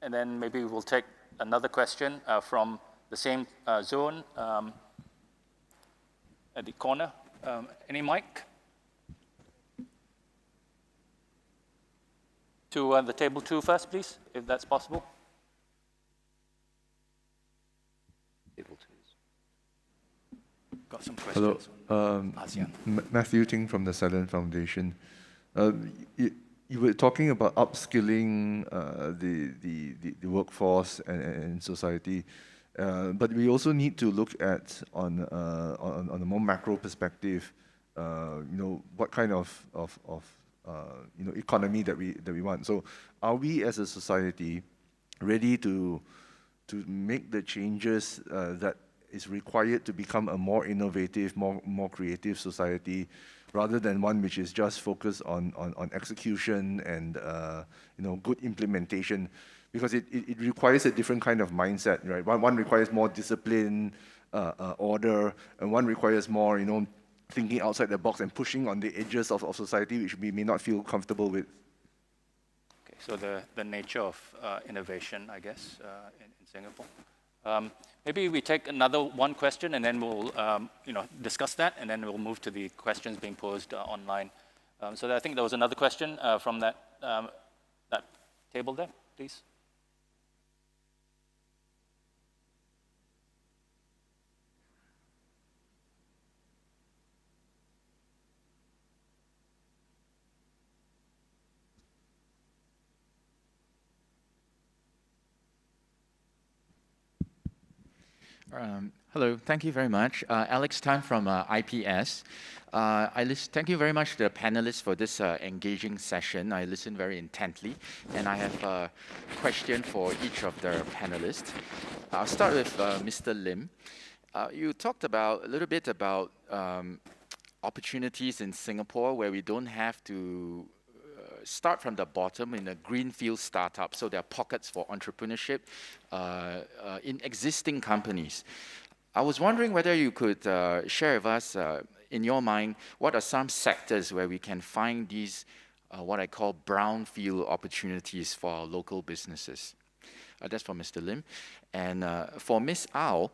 And then maybe we'll take another question from the same zone at the corner. Any mic? To the table 2 first, please, if that's possible. Table 2. Got some questions. Hello, ASEAN. Matthew Ting from the Silent Foundation. You were talking about upskilling the workforce and society, but we also need to look at on a more macro perspective. What kind of economy that we want. So, are we as a society ready to make the changes that is required to become a more innovative, more creative society, rather than one which is just focused on execution and good implementation, because it requires a different kind of mindset, right? One requires more discipline, order, and one requires more thinking outside the box and pushing on the edges of society, which we may not feel comfortable with. Okay, so the nature of innovation, I guess, in Singapore. Maybe we take one question, and then we'll discuss that, and then we'll move to the questions being posed online. So I think there was another question from that table there, please. Hello, thank you very much. Alex Tan from IPS. Thank you very much to the panelists for this engaging session. I listened very intently, and I have a question for each of the panelists. I'll start with Mr. Lim. You talked a little bit about opportunities in Singapore where we don't have to start from the bottom in a greenfield startup, so there are pockets for entrepreneurship in existing companies. I was wondering whether you could share with us, in your mind, what are some sectors where we can find these, what I call brownfield opportunities for our local businesses. That's for Mr. Lim. And for Ms. Au,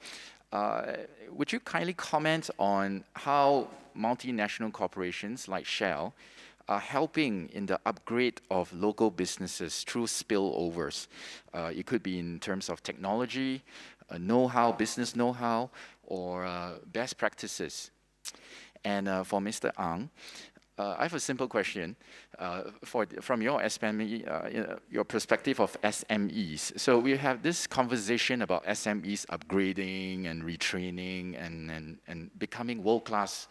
would you kindly comment on how multinational corporations like Shell are helping in the upgrade of local businesses through spillovers? It could be in terms of technology, know-how, business know-how, or best practices. And for Mr. Ang, I have a simple question from your SME, your perspective of SMEs. So we have this conversation about SMEs upgrading and retraining and becoming world-class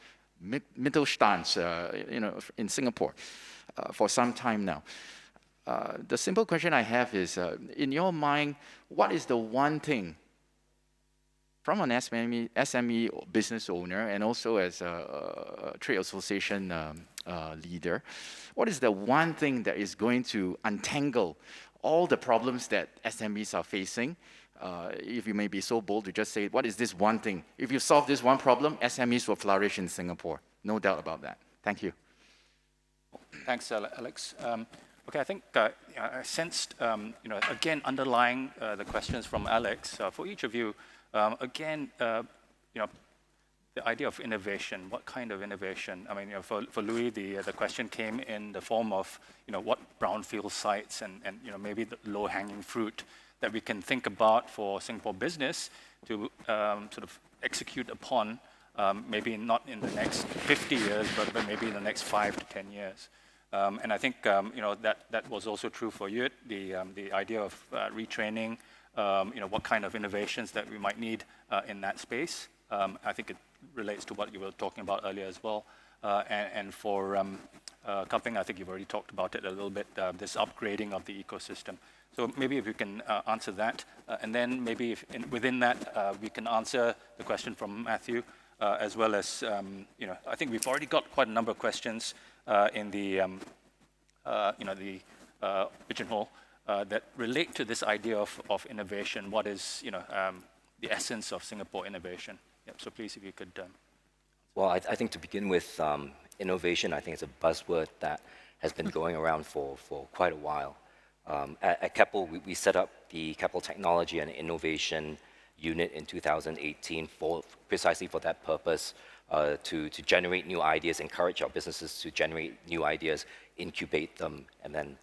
Mittelstand, in Singapore for some time now. The simple question I have is, in your mind, what is the one thing from an SME business owner and also as a trade association leader, what is the one thing that is going to untangle all the problems that SMEs are facing? If you may be so bold to just say, what is this one thing? If you solve this one problem, SMEs will flourish in Singapore. No doubt about that. Thank you. Thanks, Alex. Okay, I think I sensed, again, underlying the questions from Alex, for each of you, again, the idea of innovation. What kind of innovation? I mean, for Louis, the question came in the form of, what brownfield sites and maybe the low-hanging fruit that we can think about for Singapore business to sort of execute upon, maybe not in the next 50 years, but maybe in the next 5 to 10 years. And I think that was also true for you. The idea of retraining, what kind of innovations that we might need in that space. I think it relates to what you were talking about earlier as well. And for Cupping, I think you've already talked about it a little bit, this upgrading of the ecosystem. So maybe if you can answer that, and then maybe within that, we can answer the question from Matthew, as well as, I think we've already got quite a number of questions in the, pigeonhole that relate to this idea of innovation. What is, the essence of Singapore innovation? Yep, so please, if you could. Well, I think to begin with, innovation, I think it's a buzzword that has been going around for quite a while. At Keppel, we set up the Keppel Technology and Innovation Unit in 2018 precisely for that purpose, to generate new ideas, encourage our businesses to generate new ideas, incubate them, and then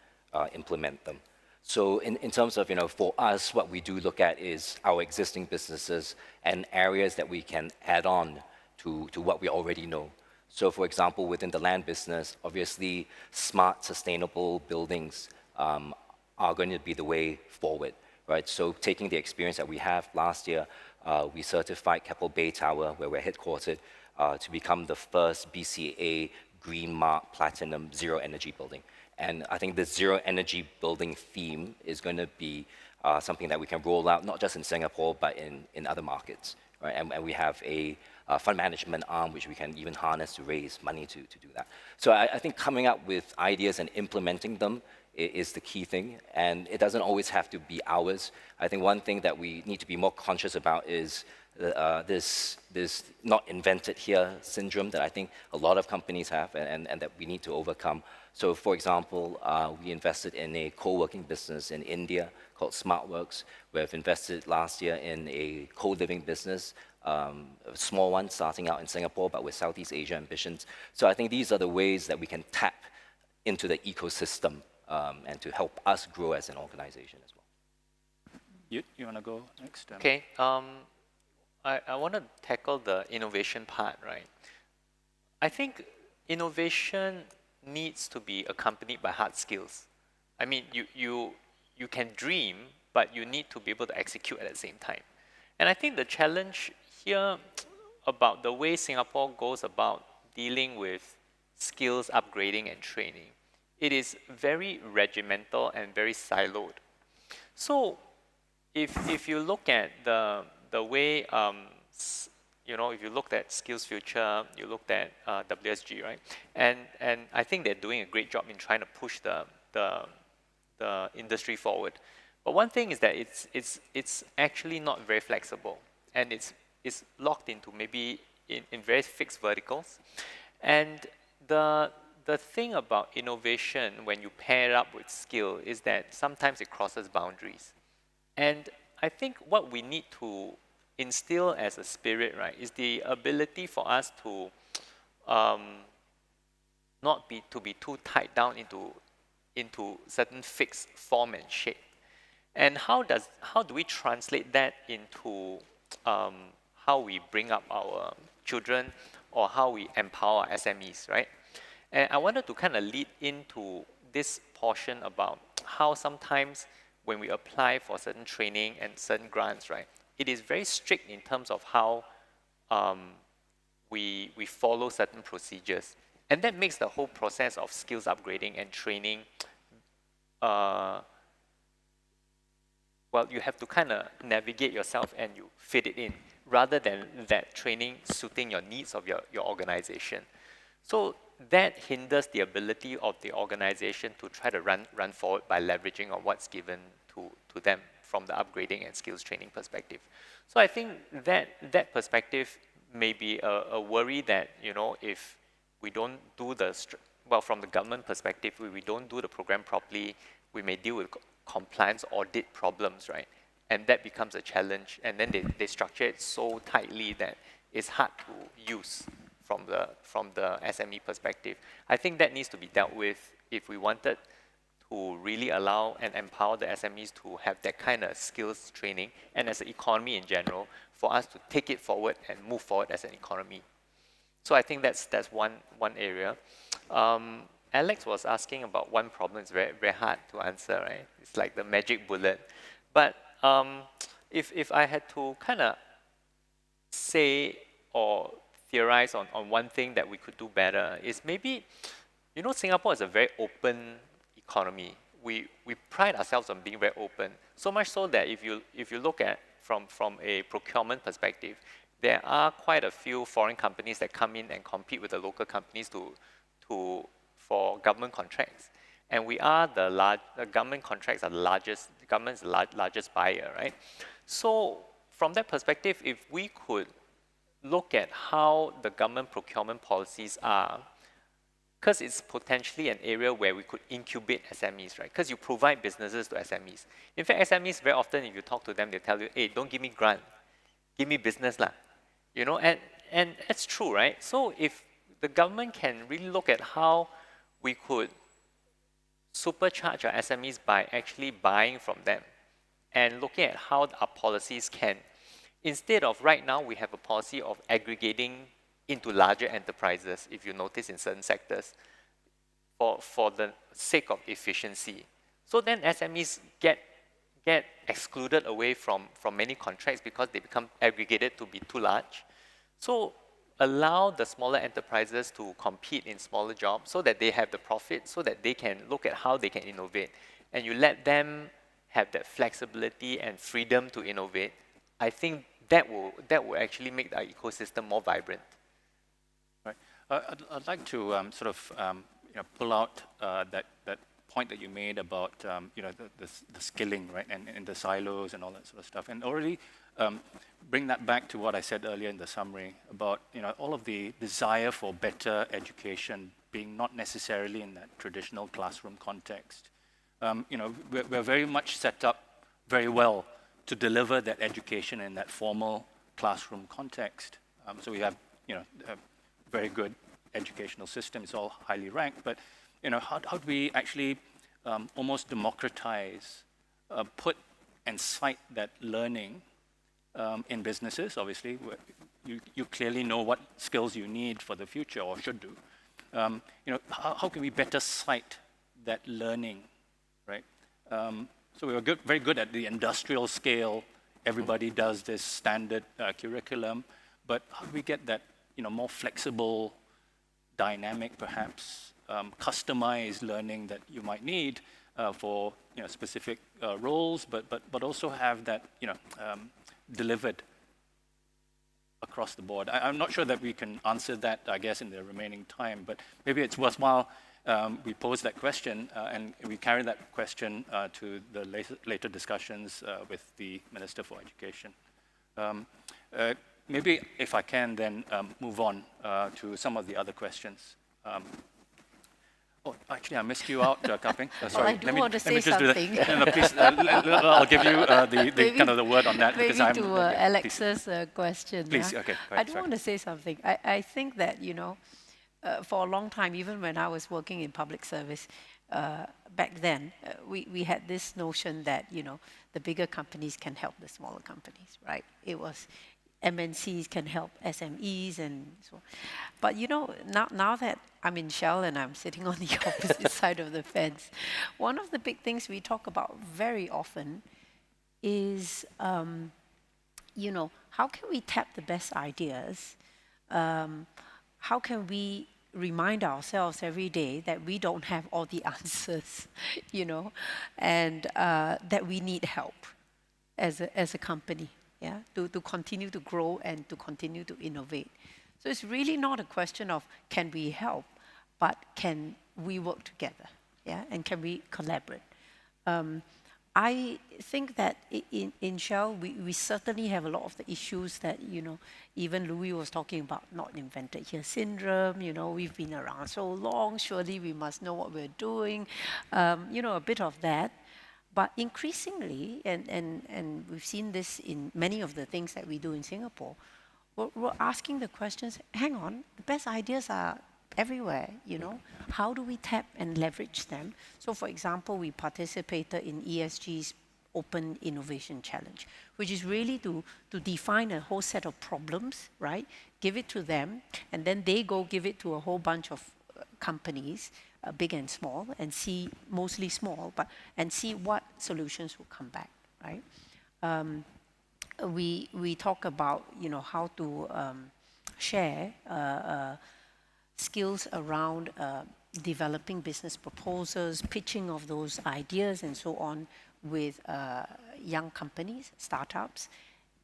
implement them. So in terms of, for us, what we do look at is our existing businesses and areas that we can add on to what we already know. So for example, within the land business, obviously, smart, sustainable buildings are going to be the way forward, right? So taking the experience that we have last year, we certified Keppel Bay Tower, where we're headquartered, to become the first BCA Green Mark Platinum Zero Energy building. And I think the zero energy building theme is going to be something that we can roll out, not just in Singapore, but in other markets, right? And we have a fund management arm, which we can even harness to raise money to do that. So I think coming up with ideas and implementing them is the key thing, and it doesn't always have to be ours. I think one thing that we need to be more conscious about is this not invented here syndrome that I think a lot of companies have and that we need to overcome. So for example, we invested in a co-working business in India called SmartWorks. We have invested last year in a co-living business, a small one starting out in Singapore, but with Southeast Asia ambitions. So I think these are the ways that we can tap into the ecosystem and to help us grow as an organization as well. You want to go next? Okay. I want to tackle the innovation part, right? I think innovation needs to be accompanied by hard skills. I mean, you can dream, but you need to be able to execute at the same time. And I think the challenge here about the way Singapore goes about dealing with skills upgrading and training, it is very regimental and very siloed. So if you look at the way, if you looked at Skills Future, you looked at WSG, right? And I think they're doing a great job in trying to push the industry forward. But one thing is that it's actually not very flexible, and it's locked into maybe in very fixed verticals. And the thing about innovation when you pair it up with skill is that sometimes it crosses boundaries. And I think what we need to instill as a spirit, right, is the ability for us to not be too tied down into certain fixed form and shape. And how do we translate that into how we bring up our children or how we empower our SMEs, right? And I wanted to kind of lead into this portion about how sometimes when we apply for certain training and certain grants, right, it is very strict in terms of how we follow certain procedures. And that makes the whole process of skills upgrading and training, you have to kind of navigate yourself and you fit it in, rather than that training suiting your needs of your organization. So that hinders the ability of the organization to try to run forward by leveraging on what's given to them from the upgrading and skills training perspective. So I think that perspective may be a worry that, if we don't do from the government perspective, if we don't do the program properly, we may deal with compliance audit problems, right? And that becomes a challenge. And then they structure it so tightly that it's hard to use from the SME perspective. I think that needs to be dealt with if we wanted to really allow and empower the SMEs to have that kind of skills training, and as an economy in general, for us to take it forward and move forward as an economy. So I think that's one area. Alex was asking about one problem. It's very, very hard to answer, right? It's like the magic bullet. But if I had to kind of say or theorize on one thing that we could do better, is maybe, you know, Singapore is a very open economy. We pride ourselves on being very open. So much so that if you look at from a procurement perspective, there are quite a few foreign companies that come in and compete with the local companies for government contracts. And we are the government contracts are the government's largest buyer, right? So from that perspective, if we could look at how the government procurement policies are, because it's potentially an area where we could incubate SMEs, right? Because you provide businesses to SMEs. In fact, SMEs, very often, if you talk to them, they tell you, hey, don't give me grant, give me business lah. You know, and it's true, right? So if the government can really look at how we could supercharge our SMEs by actually buying from them and looking at how our policies can, instead of right now, we have a policy of aggregating into larger enterprises, if you notice in certain sectors, for the sake of efficiency. So then SMEs get excluded away from many contracts because they become aggregated to be too large. So allow the smaller enterprises to compete in smaller jobs so that they have the profit, so that they can look at how they can innovate. And you let them have that flexibility and freedom to innovate. I think that will actually make the ecosystem more vibrant. Right. I'd like to sort of pull out that point that you made about the skilling, right, and the silos and all that sort of stuff, and already bring that back to what I said earlier in the summary about all of the desire for better education being not necessarily in that traditional classroom context. We're very much set up very well to deliver that education in that formal classroom context. So we have a very good educational system. It's all highly ranked, but how do we actually almost democratize, put and cite that learning in businesses? Obviously, you clearly know what skills you need for the future or should do. How can we better cite that learning, right? So we were very good at the industrial scale. Everybody does this standard curriculum, but how do we get that more flexible, dynamic, perhaps customized learning that you might need for specific roles, but also have that delivered across the board? I'm not sure that we can answer that, I guess, in the remaining time, but maybe it's worthwhile we pose that question and we carry that question to the later discussions with the Minister for Education. Maybe if I can then move on to some of the other questions. Oh, actually, I missed you out, Kaping. Sorry. I do want to say something. No, please, I'll give you the kind of the word on that. Maybe because to Alex's question. Please, yeah? okay. I do want to say something. I think that, for a long time, even when I was working in public service, back then, we had this notion that, the bigger companies can help the smaller companies, right? It was MNCs can help SMEs and so on. But now that I'm in Shell and I'm sitting on the opposite side of the fence, one of the big things we talk about very often is, how can we tap the best ideas? How can we remind ourselves every day that we don't have all the answers, and that we need help as a company. Yeah, to continue to grow and to continue to innovate. So it's really not a question of can we help, but can we work together, yeah, and can we collaborate? I think that in Shell, we certainly have a lot of the issues that, even Louis was talking about, not invented here syndrome, we've been around so long, surely we must know what we're doing, a bit of that. But increasingly, and we've seen this in many of the things that we do in Singapore, we're asking the questions, hang on, the best ideas are everywhere, you know. How do we tap and leverage them? So for example, we participated in ESG's Open Innovation Challenge, which is really to define a whole set of problems, right? Give it to them, and then they go give it to a whole bunch of companies, big and small, and see, mostly small, and see what solutions will come back, right? We talk about, you know, how to share skills around developing business proposals, pitching of those ideas and so on with young companies, startups.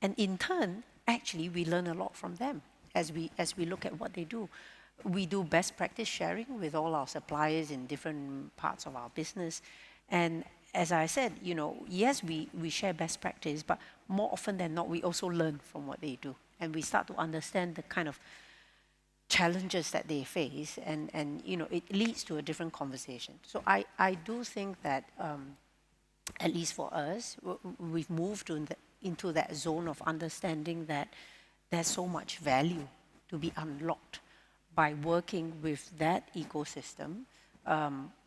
And in turn, actually, we learn a lot from them as we look at what they do. We do best practice sharing with all our suppliers in different parts of our business. And as I said, you know, yes, we share best practice, but more often than not, we also learn from what they do. And we start to understand the kind of challenges that they face, and you know, it leads to a different conversation. So I do think that, at least for us, we've moved into that zone of understanding that there's so much value to be unlocked by working with that ecosystem,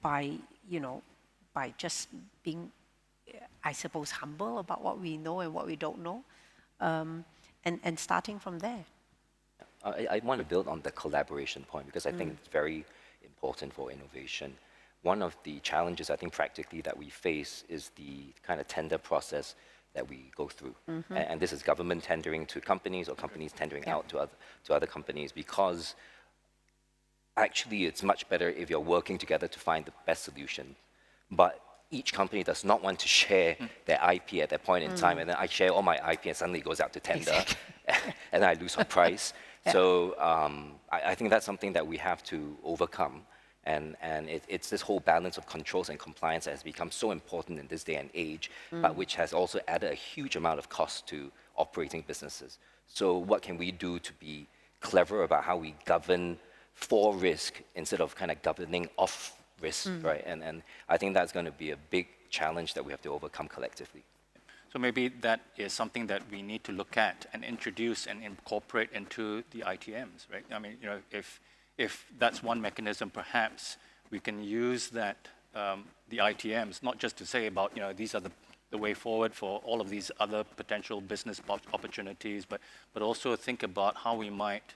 by just being, I suppose, humble about what we know and what we don't know, and starting from there. I want to build on the collaboration point because I think it's very important for innovation. One of the challenges, I think, practically that we face is the kind of tender process that we go through. And this is government tendering to companies or companies tendering out to other companies, because actually it's much better if you're working together to find the best solution. But each company does not want to share their IP at that point in time, and then I share all my IP and suddenly it goes out to tender, and I lose on price. So I think that's something that we have to overcome. And it's this whole balance of controls and compliance that has become so important in this day and age, but which has also added a huge amount of cost to operating businesses. So what can we do to be clever about how we govern for risk instead of kind of governing off risk, right? And I think that's going to be a big challenge that we have to overcome collectively. So maybe that is something that we need to look at and introduce and incorporate into the ITMs, right? I mean, you know, if that's one mechanism, perhaps we can use that, the ITMs, not just to say about, you know, these are the way forward for all of these other potential business opportunities, but also think about how we might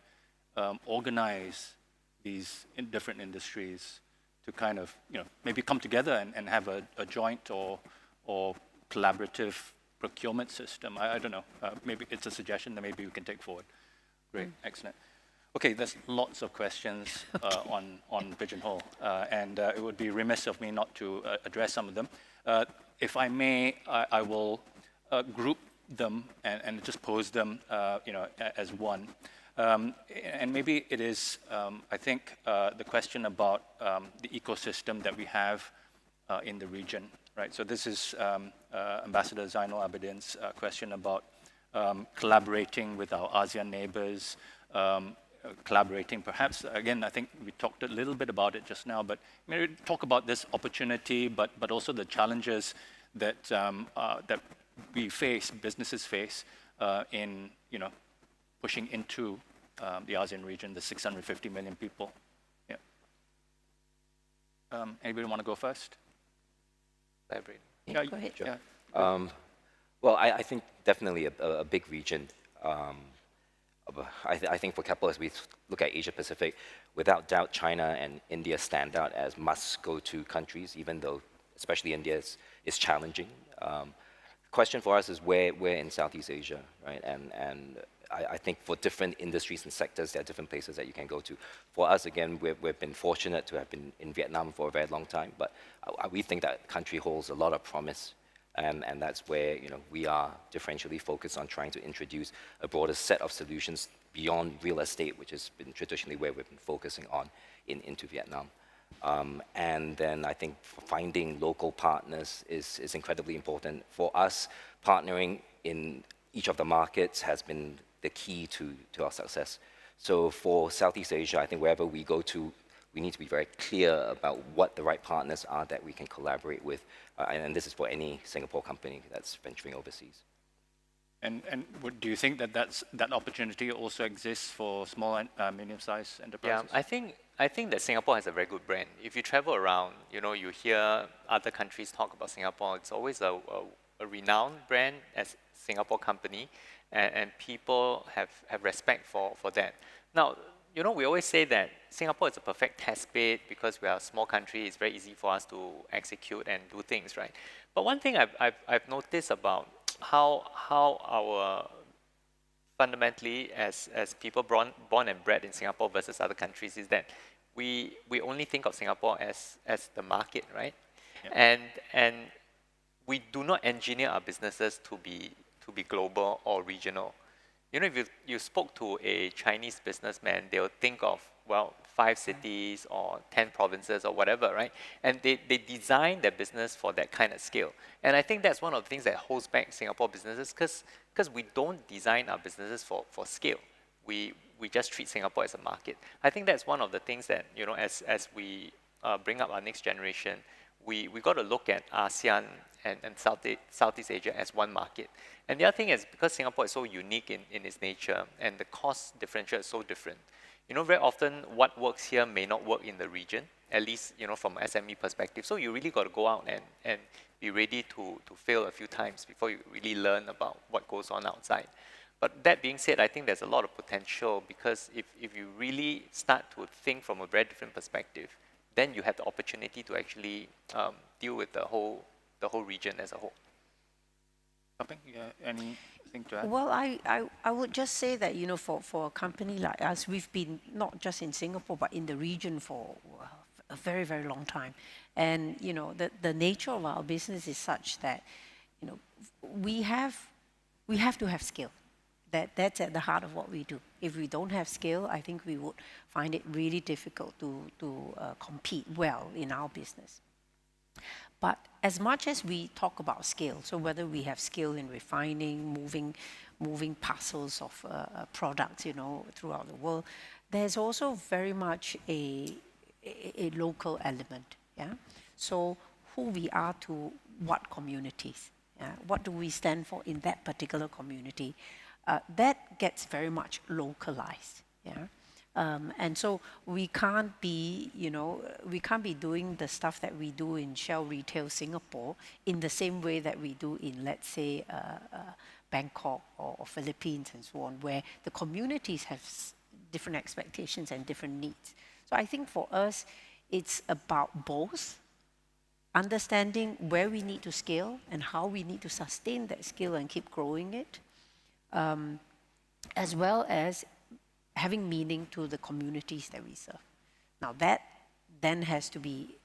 organize these different industries to kind of, you know, maybe come together and have a joint or collaborative procurement system. I don't know. Maybe it's a suggestion that maybe we can take forward. Great, excellent. Okay, there's lots of questions on Pigeonhole, and it would be remiss of me not to address some of them. If I may, I will group them and just pose them, you know, as one. And maybe it is, I think, the question about the ecosystem that we have in the region, right? So this is Ambassador Zainal Abidin's question about collaborating with our ASEAN neighbors, collaborating perhaps, again, I think we talked a little bit about it just now, but maybe talk about this opportunity, but also the challenges that, that we face, businesses face in, you know, pushing into the ASEAN region, the 650 million people. Yeah. Anybody want to go first? Elaborate. Yeah, go ahead. Sure. Yeah. Well, I think definitely a big region. I think for Keppel, as we look at Asia Pacific, without doubt, China and India stand out as must-go-to countries, even though especially India is challenging. The question for us is where in Southeast Asia, right? And I think for different industries and sectors, there are different places that you can go to. For us, again, we've been fortunate to have been in Vietnam for a very long time, but we think that country holds a lot of promise. And that's where, you know, we are differentially focused on trying to introduce a broader set of solutions beyond real estate, which has been traditionally where we've been focusing on into Vietnam. And then I think finding local partners is incredibly important. For us, partnering in each of the markets has been the key to our success. So for Southeast Asia, I think wherever we go to, we need to be very clear about what the right partners are that we can collaborate with. And this is for any Singapore company that's venturing overseas. And do you think that that opportunity also exists for small and medium-sized enterprises? Yeah, I think that Singapore has a very good brand. If you travel around, you know, you hear other countries talk about Singapore. It's always a renowned brand as Singapore company, and people have respect for that. Now, you know, we always say that Singapore is a perfect test bed because we are a small country. It's very easy for us to execute and do things, right? But one thing I've noticed about how our fundamentally as people born and bred in Singapore versus other countries is that we only think of Singapore as the market, right? Yep. And we do not engineer our businesses to be global or regional. You know, if you spoke to a Chinese businessman, they'll think of, well, 5 cities or 10 provinces or whatever, right? And they design their business for that kind of scale. And I think that's one of the things that holds back Singapore businesses because we don't design our businesses for scale. We just treat Singapore as a market. I think that's one of the things that, you know, as we bring up our next generation, we got to look at ASEAN and Southeast Asia as one market. And the other thing is because Singapore is so unique in its nature and the cost differential is so different. You know, very often what works here may not work in the region, at least, you know, from an SME perspective. So you really got to go out and be ready to fail a few times before you really learn about what goes on outside. But that being said, I think there's a lot of potential because if you really start to think from a very different perspective, then you have the opportunity to actually deal with the whole region as a whole. Anything to add? Well, I would just say that, you know, for a company like us, we've been not just in Singapore, but in the region for a very, very long time. And, you know, the nature of our business is such that, you know, we have to have skill. That's at the heart of what we do. If we don't have skill, I think we would find it really difficult to compete well in our business. But as much as we talk about skill, so whether we have skill in refining, moving parcels of products, you know, throughout the world, there's also very much a local element. Yeah. So who we are to what communities? Yeah? What do we stand for in that particular community? That gets very much localized. Yeah. And so we can't be, you know, we can't be doing the stuff that we do in Shell Retail Singapore in the same way that we do in, let's say, Bangkok or Philippines and so on, where the communities have different expectations and different needs. So I think for us, it's about both understanding where we need to scale and how we need to sustain that skill and keep growing it, as well as having meaning to the communities that we serve. Now that then has to be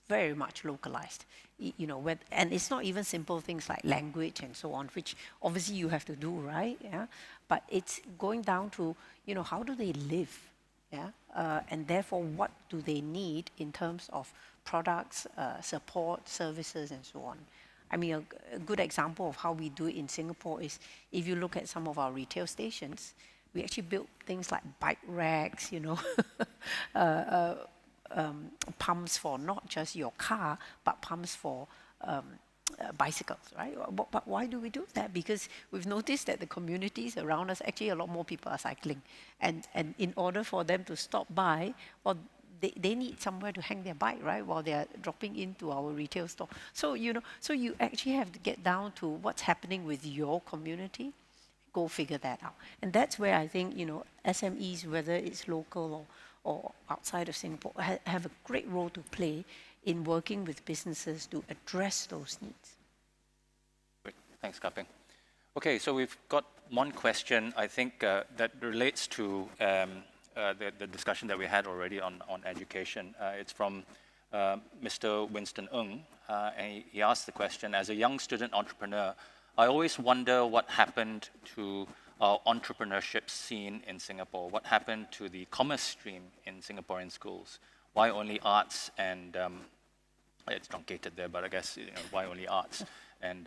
very much localized, you know, and it's not even simple things like language and so on, which obviously you have to do, right? Yeah, but it's going down to, you know, how do they live? Yeah, and therefore what do they need in terms of products, support, services, and so on. I mean, a good example of how we do it in Singapore is if you look at some of our retail stations, we actually built things like bike racks, you know, pumps for not just your car, but pumps for bicycles, right? But why do we do that? Because we've noticed that the communities around us, actually a lot more people are cycling. And in order for them to stop by, well, they need somewhere to hang their bike, right, while they're dropping into our retail store. So, you know, so you actually have to get down to what's happening with your community. Go figure that out. And that's where I think, you know, SMEs, whether it's local or outside of Singapore, have a great role to play in working with businesses to address those needs. Great. Thanks, Kaping. Okay, so we've got one question, I think, that relates to the discussion that we had already on education. It's from Mr. Winston Ng, and he asked the question, as a young student entrepreneur, I always wonder what happened to our entrepreneurship scene in Singapore. What happened to the commerce stream in Singaporean schools? Why only arts and, it's truncated there, but I guess, you know, why only arts? And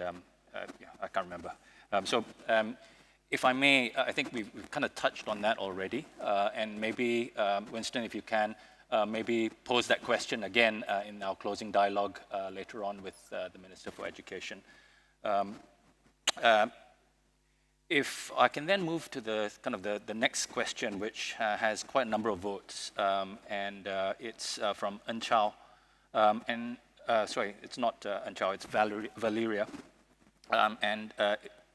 yeah, I can't remember. If I may, I think we've kind of touched on that already. And maybe, Winston, if you can, maybe pose that question again in our closing dialogue later on with the Minister for Education. If I can then move to the kind of the next question, which has quite a number of votes, and it's from Unchao, sorry, it's not Unchao, it's Valeria, and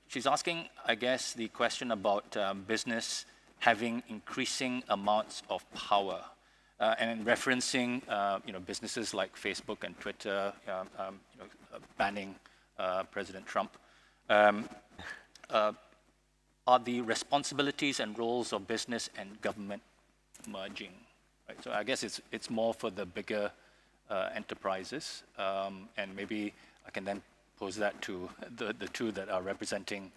she's asking, I guess, the question about business having increasing amounts of power, and referencing, businesses like Facebook and Twitter, banning President Trump. Are the responsibilities and roles of business and government merging? Right? So I guess it's more for the bigger enterprises, and maybe I can then pose that to the two that are representing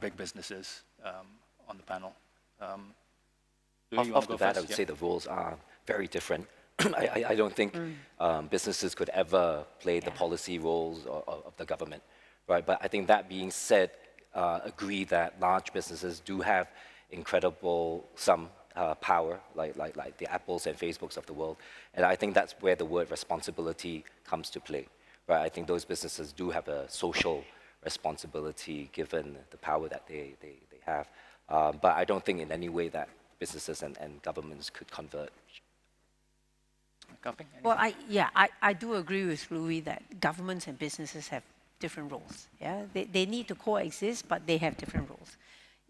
big businesses on the panel. Off the bat, I would say the roles are very different. I don't think businesses could ever play the policy roles of the government, right? But I think that being said, agree that large businesses do have incredible power, like the Apples and Facebooks of the world. And I think that's where the word responsibility comes to play, right? I think those businesses do have a social responsibility given the power that they have. But I don't think in any way that businesses and governments could converge. Well, I do agree with Louis that governments and businesses have different roles. Yeah, they need to coexist, but they have different roles.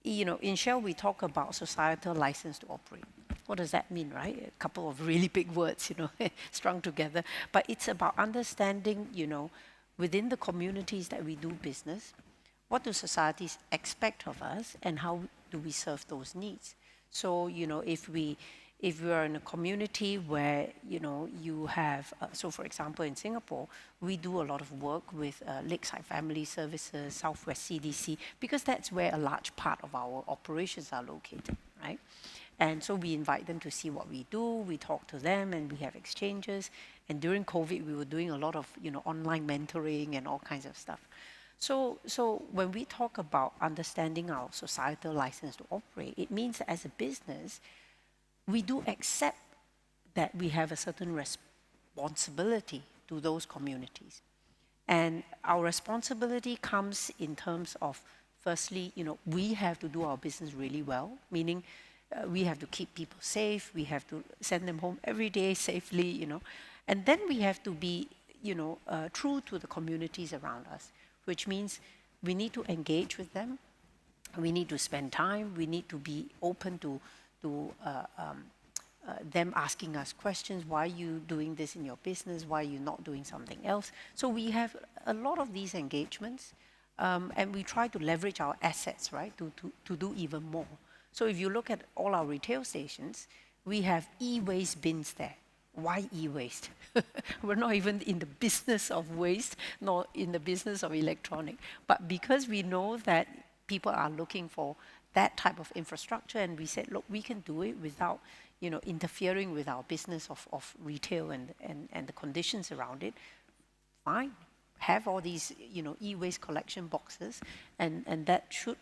In Shell, we talk about societal license to operate. What does that mean, right? A couple of really big words, strung together. But it's about understanding, within the communities that we do business, what do societies expect of us, and how do we serve those needs? So, if we are in a community where, you have, so for example, in Singapore, we do a lot of work with Lakeside Family Services, Southwest CDC, because that's where a large part of our operations are located, right? And so we invite them to see what we do, we talk to them, and we have exchanges. And during COVID, we were doing a lot of, online mentoring and all kinds of stuff. So when we talk about understanding our societal license to operate, it means that as a business, we do accept that we have a certain responsibility to those communities. And our responsibility comes in terms of, firstly, we have to do our business really well, meaning we have to keep people safe, we have to send them home every day safely, and then we have to be, true to the communities around us, which means we need to engage with them, we need to spend time, we need to be open to them asking us questions. Why are you doing this in your business? Why are you not doing something else? So we have a lot of these engagements, and we try to leverage our assets, right, to do even more. So if you look at all our retail stations, we have e-waste bins there. Why e-waste? We're not even in the business of waste, nor in the business of electronic. But because we know that people are looking for that type of infrastructure, and we said, look, we can do it without, interfering with our business of retail and the conditions around it. Fine, have all these, e-waste collection boxes, and that should,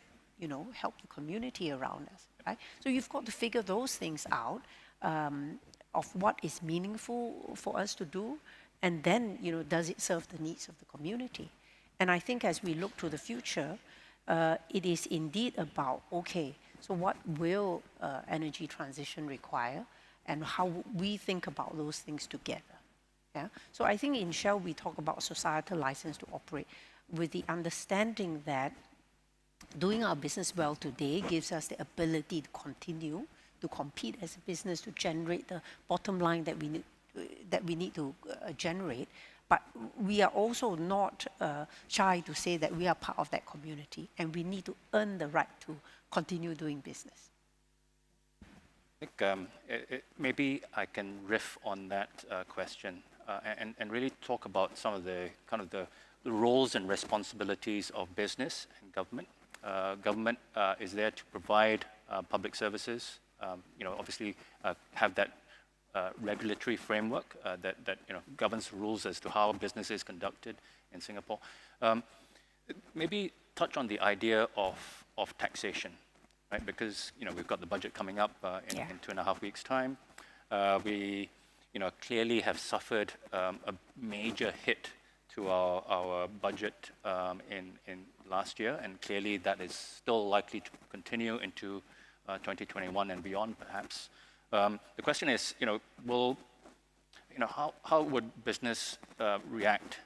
help the community around us, right? So you've got to figure those things out, of what is meaningful for us to do, and then, does it serve the needs of the community? And I think as we look to the future, it is indeed about, okay, so what will energy transition require, and how we think about those things together. Yeah? So I think in Shell we talk about societal license to operate with the understanding that doing our business well today gives us the ability to continue to compete as a business, to generate the bottom line that we need to generate. But we are also not shy to say that we are part of that community, and we need to earn the right to continue doing business. I think maybe I can riff on that question and really talk about some of the kind of the roles and responsibilities of business and government. Government is there to provide public services, obviously have that regulatory framework that governs rules as to how business is conducted in Singapore. Maybe touch on the idea of taxation, right? Because we've got the budget coming up in 2.5 weeks' time. We clearly have suffered a major hit to our budget in last year, and clearly that is still likely to continue into 2021 and beyond, perhaps. The question is, how would business react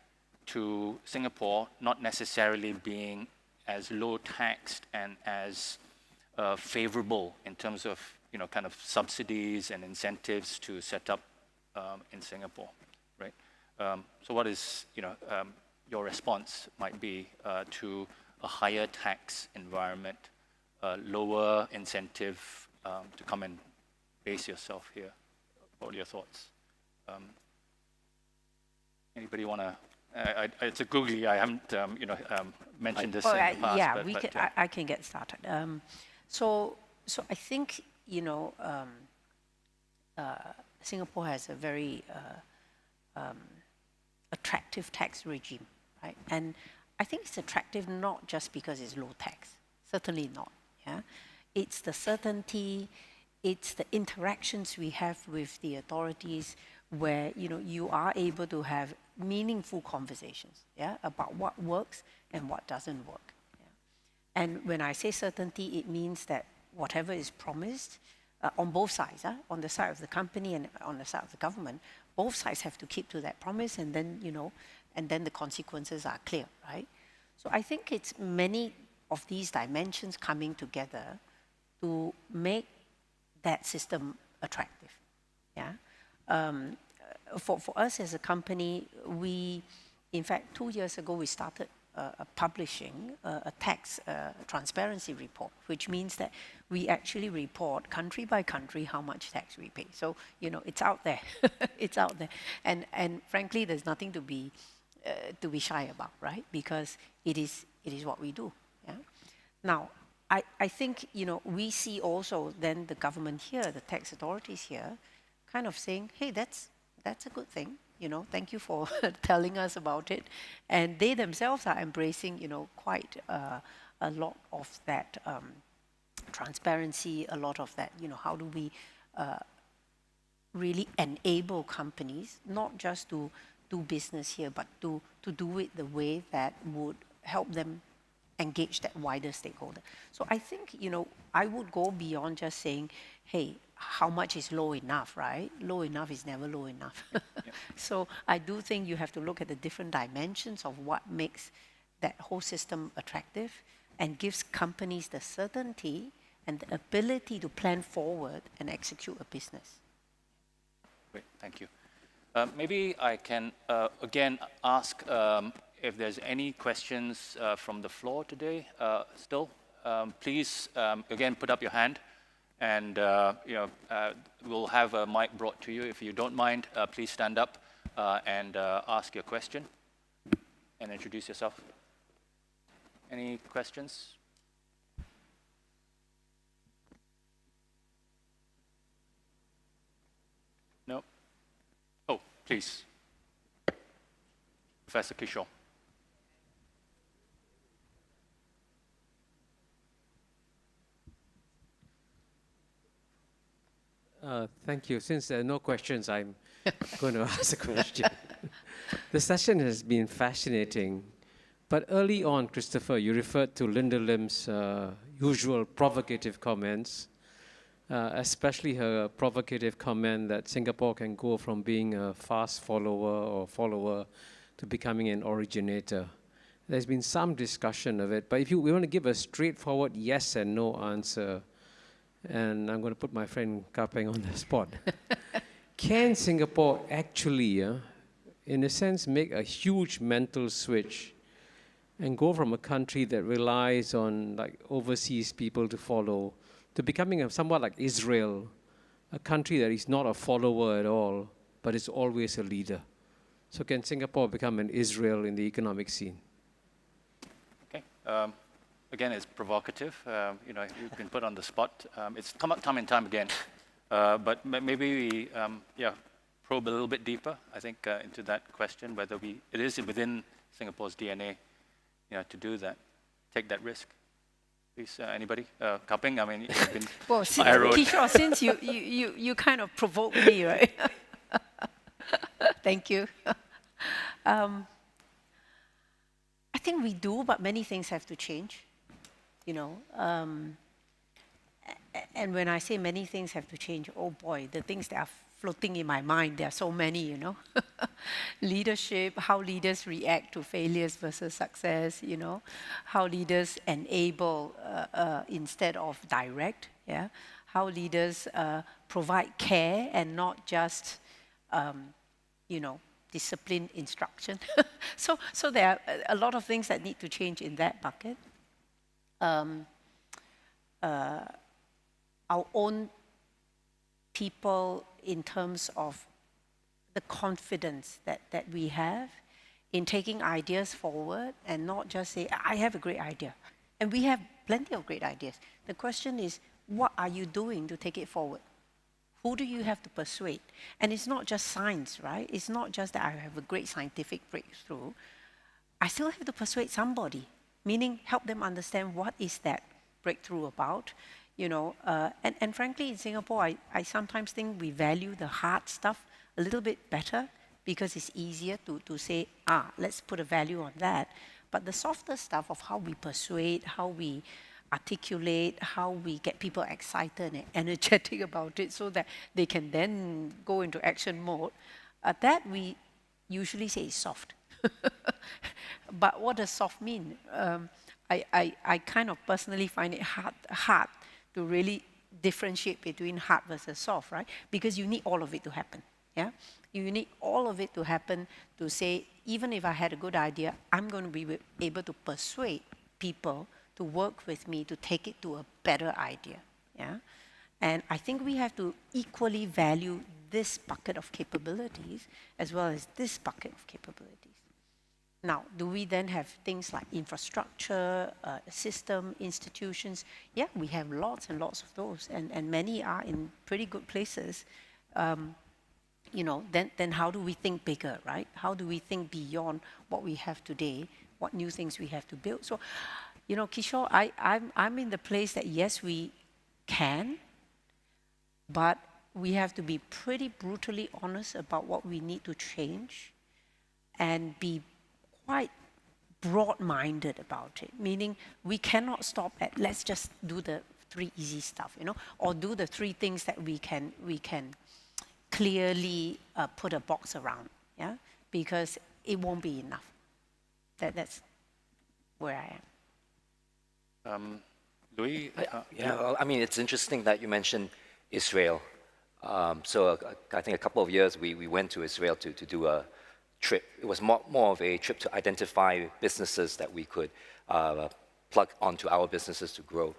to Singapore not necessarily being as low taxed and as favorable in terms of kind of subsidies and incentives to set up in Singapore, right? So what is your response might be to a higher tax environment, lower incentive to come and base yourself here? What are your thoughts? Anybody want to? It's a googly. I haven't mentioned this in the past. Yeah, I can get started. So I think Singapore has a very attractive tax regime, right? And I think it's attractive not just because it's low tax. Certainly not. Yeah, it's the certainty, it's the interactions we have with the authorities, where you are able to have meaningful conversations, yeah, about what works and what doesn't work. Yeah? And when I say certainty, it means that whatever is promised on both sides, on the side of the company and on the side of the government, both sides have to keep to that promise, and then and then the consequences are clear, right? So I think it's many of these dimensions coming together to make that system attractive. Yeah. For us as a company, in fact, 2 years ago, we started publishing a tax transparency report, which means that we actually report country by country how much tax we pay. So, it's out there. It's out there. And frankly, there's nothing to be shy about, right? Because it is what we do. Yeah? Now, I think, we see also then the government here, the tax authorities here, kind of saying, hey, that's a good thing. Thank you for telling us about it. And they themselves are embracing, quite a lot of that transparency, a lot of that, how do we really enable companies, not just to do business here, but to do it the way that would help them engage that wider stakeholder. So I think, I would go beyond just saying, hey, how much is low enough, right? Low enough is never low enough. Yep. So I do think you have to look at the different dimensions of what makes that whole system attractive and gives companies the certainty and the ability to plan forward and execute a business. Great, thank you. Maybe I can again ask if there's any questions from the floor today still. Please, again, put up your hand. And we'll have a mic brought to you. If you don't mind, please stand up and ask your question and introduce yourself. Any questions? No? Oh, please. Professor Kishore. Thank you. Since there are no questions, I'm going to ask a question. The session has been fascinating, but early on, Christopher, you referred to Linda Lim's usual provocative comments, especially her provocative comment that Singapore can go from being a fast follower to becoming an originator. There's been some discussion of it, but if we want to give a straightforward yes and no answer, and I'm going to put my friend Kpi on the spot. Can Singapore actually, in a sense, make a huge mental switch and go from a country that relies on overseas people to follow to becoming somewhat like Israel, a country that is not a follower at all, but is always a leader? So can Singapore become an Israel in the economic scene? Okay. Again, it's provocative. You've been put on the spot. It's come up time and time again. But maybe we probe a little bit deeper, I think, into that question, whether it is within Singapore's DNA to do that, take that risk. Please, anybody? Kaping, I mean, you've been well, Kishore, since you kind of provoked me, right? Thank you. think we do, but many things have to change, you know. And when I say many things have to change, oh boy, the things that are floating in my mind, there are so many, you know. Leadership, how leaders react to failures versus success, you know. How leaders enable instead of direct, yeah. How leaders provide care and not just, you know, discipline instruction. So there are a lot of things that need to change in that bucket. Our own people in terms of the confidence that we have in taking ideas forward and not just say, I have a great idea. And we have plenty of great ideas. The question is, what are you doing to take it forward? Who do you have to persuade? And it's not just science, right? It's not just that I have a great scientific breakthrough. I still have to persuade somebody, meaning help them understand what is that breakthrough about. You know, and frankly, in Singapore, I sometimes think we value the hard stuff a little bit better because it's easier to say, let's put a value on that. But the softer stuff of how we persuade, how we articulate, how we get people excited and energetic about it so that they can then go into action mode, that we usually say is soft. But what does soft mean? I kind of personally find it hard to really differentiate between hard versus soft, right? Because you need all of it to happen, yeah? You need all of it to happen to say, even if I had a good idea, I'm going to be able to persuade people to work with me to take it to a better idea, yeah? And I think we have to equally value this bucket of capabilities as well as this bucket of capabilities. Now, do we then have things like infrastructure, system, institutions? Yeah, we have lots and lots of those, and many are in pretty good places. You know, then how do we think bigger, right? How do we think beyond what we have today? What new things we have to build? So, you know, Kishore, I'm in the place that yes, we can, but we have to be pretty brutally honest about what we need to change and be quite broad-minded about it, meaning we cannot stop at let's just do the 3 easy stuff, you know, or do the 3 things that we can clearly put a box around, yeah, because it won't be enough. That's where I am. Louis? Yeah, well, I mean, it's interesting that you mentioned Israel. So I think a couple of years we went to Israel to do a trip. It was more of a trip to identify businesses that we could plug onto our businesses to grow.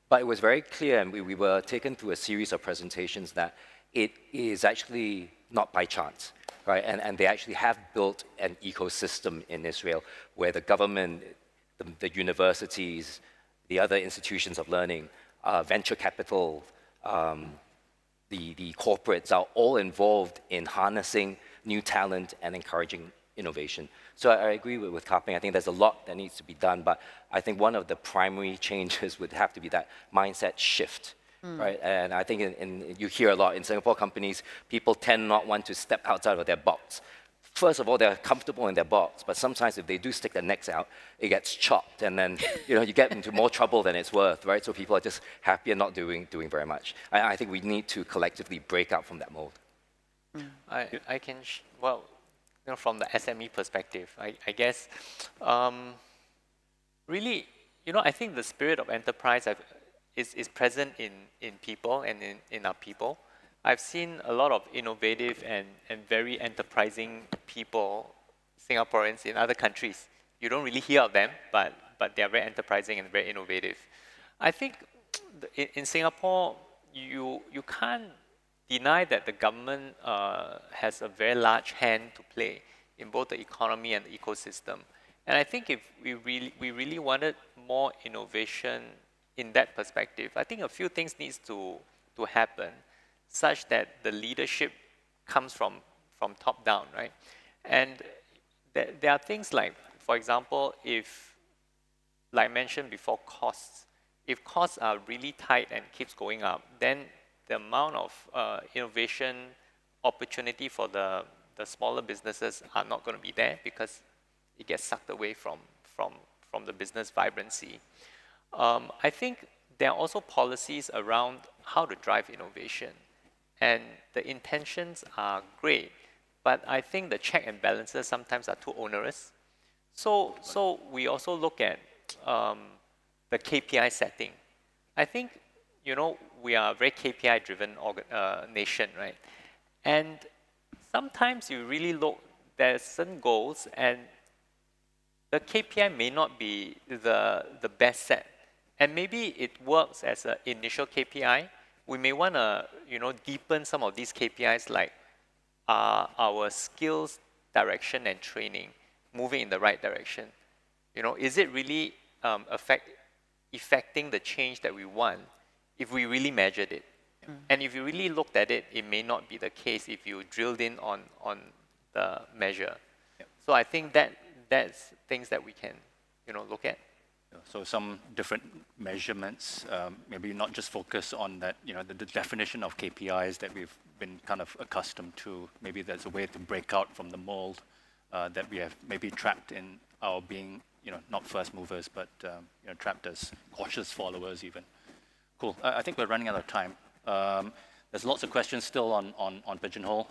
But it was very clear, and we were taken through a series of presentations that it is actually not by chance, right? And they actually have built an ecosystem in Israel where the government, the universities, the other institutions of learning, venture capital, the corporates are all involved in harnessing new talent and encouraging innovation. So I agree with Kpi. I think there's a lot that needs to be done, but I think one of the primary changes would have to be that mindset shift, right? And I think you hear a lot in Singapore companies, people tend not want to step outside of their box. First of all, they're comfortable in their box, but sometimes if they do stick their necks out, it gets chopped, and then you get into more trouble than it's worth, right? So people are just happy and not doing very much. I think we need to collectively break out from that mold. I can, well, from the SME perspective, I guess, really, I think the spirit of enterprise is present in people and in our people. I've seen a lot of innovative and very enterprising people, Singaporeans in other countries. You don't really hear of them, but they're very enterprising and very innovative. I think in Singapore, you can't deny that the government has a very large hand to play in both the economy and the ecosystem. And I think if we really wanted more innovation in that perspective, I think a few things needs to happen such that the leadership comes from top down, right? And there are things like, for example, if, like I mentioned before, costs. If costs are really tight and keeps going up, then the amount of innovation opportunity for the smaller businesses are not going to be there because it gets sucked away from from the business vibrancy. I think there are also policies around how to drive innovation, and the intentions are great, but I think the check and balances sometimes are too onerous. So we also look at the KPI setting. I think, you know, we are a very KPI-driven nation, right? And sometimes you really look, there's certain goals, and the KPI may not be the best set. And maybe it works as an initial KPI. We may want to, you know, deepen some of these KPIs, like our skills, direction, and training, moving in the right direction. You know, is it really affecting the change that we want if we really measured it? And if you really looked at it, it may not be the case if you drilled in on the measure. So I think that's things that we can, you know, look at. So some different measurements, maybe not just focus on that, you know, the definition of KPIs that we've been kind of accustomed to. Maybe there's a way to break out from the mold that we have maybe trapped in our being, you know, not first movers, but you know, trapped as cautious followers even. Cool. I think we're running out of time. There's lots of questions still on Pigeonhole.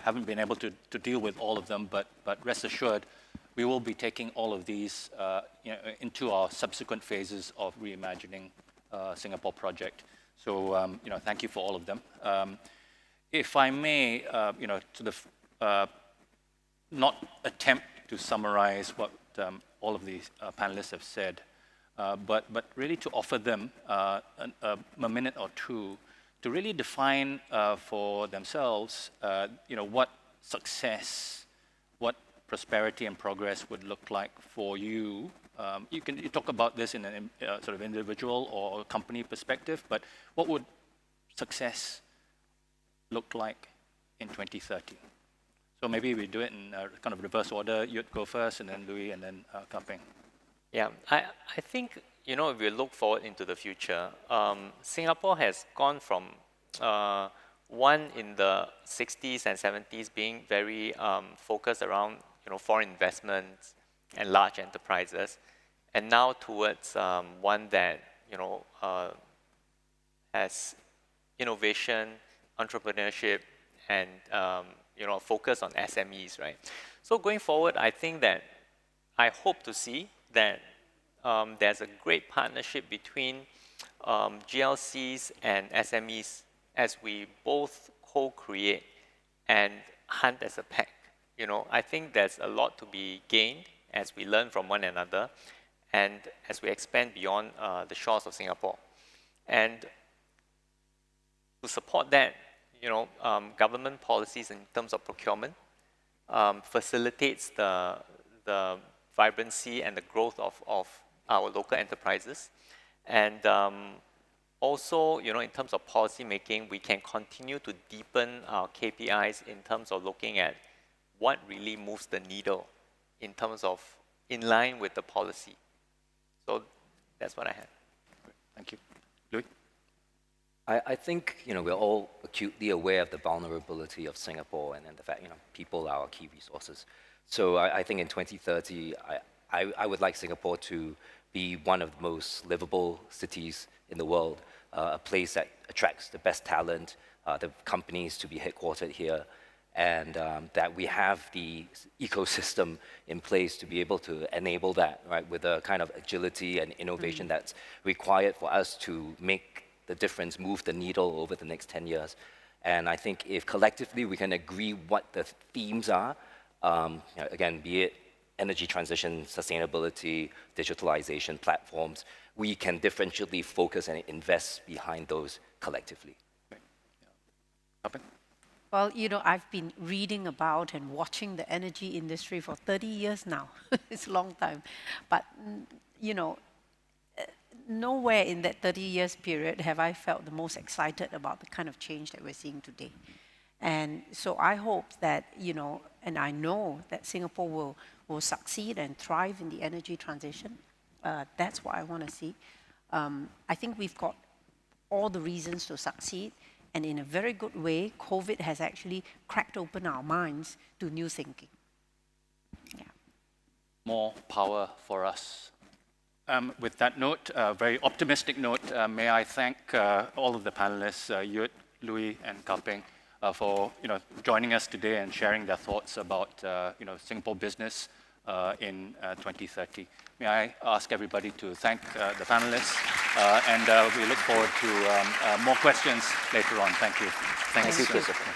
Haven't been able to deal with all of them, but rest assured, we will be taking all of these you know, into our subsequent phases of reimagining Singapore project. So you know, thank you for all of them. If I may, you know, sort of not attempt to summarize what all of these panelists have said, but really to offer them a minute or two to really define for themselves, you know, what success, what prosperity and progress would look like for you. You talk about this in a sort of individual or company perspective, but what would success look like in 2030? So maybe we do it in kind of reverse order. You'd go first, and then Louis, and then Kaping. Yeah, I think, you know, if we look forward into the future, Singapore has gone from one in the 60s and 70s being very focused around, you know, foreign investments and large enterprises, and now towards one that, you know, has innovation, entrepreneurship, and you know, focus on SMEs, right? So going forward, I think that I hope to see that there's a great partnership between GLCs and SMEs as we both co-create and hunt as a pack. You know, I think there's a lot to be gained as we learn from one another and as we expand beyond the shores of Singapore. And to support that, you know, government policies in terms of procurement facilitates the vibrancy and the growth of our local enterprises. And also, you know, in terms of policy making, we can continue to deepen our KPIs in terms of looking at what really moves the needle in terms of in line with the policy. So that's what I have. Thank you. Louis? I think, you know, we're all acutely aware of the vulnerability of Singapore and the fact, you know, people are our key resources. So I think in 2030, I would like Singapore to be one of the most livable cities in the world, a place that attracts the best talent, the companies to be headquartered here, and that we have the ecosystem in place to be able to enable that, right, with the kind of agility and innovation that's required for us to make the difference, move the needle over the next 10 years. And I think if collectively we can agree what the themes are, you know, again, be it energy transition, sustainability, digitalization, platforms, we can differentially focus and invest behind those collectively. Well, you know, I've been reading about and watching the energy industry for 30 years now. It's a long time. But, you know, nowhere in that 30 years period have I felt the most excited about the kind of change that we're seeing today. And so I hope that, you know, and I know that Singapore will succeed and thrive in the energy transition. That's what I want to see. I think we've got all the reasons to succeed. And in a very good way, COVID has actually cracked open our minds to new thinking. Yeah. more power for us. With that note, a very optimistic note, may I thank all of the panelists, Yut, Louis, and Kaping, for joining us today and sharing their thoughts about Singapore business in 2030. May I ask everybody to thank the panelists, and we look forward to more questions later on. Thank you. Thank you, Christopher.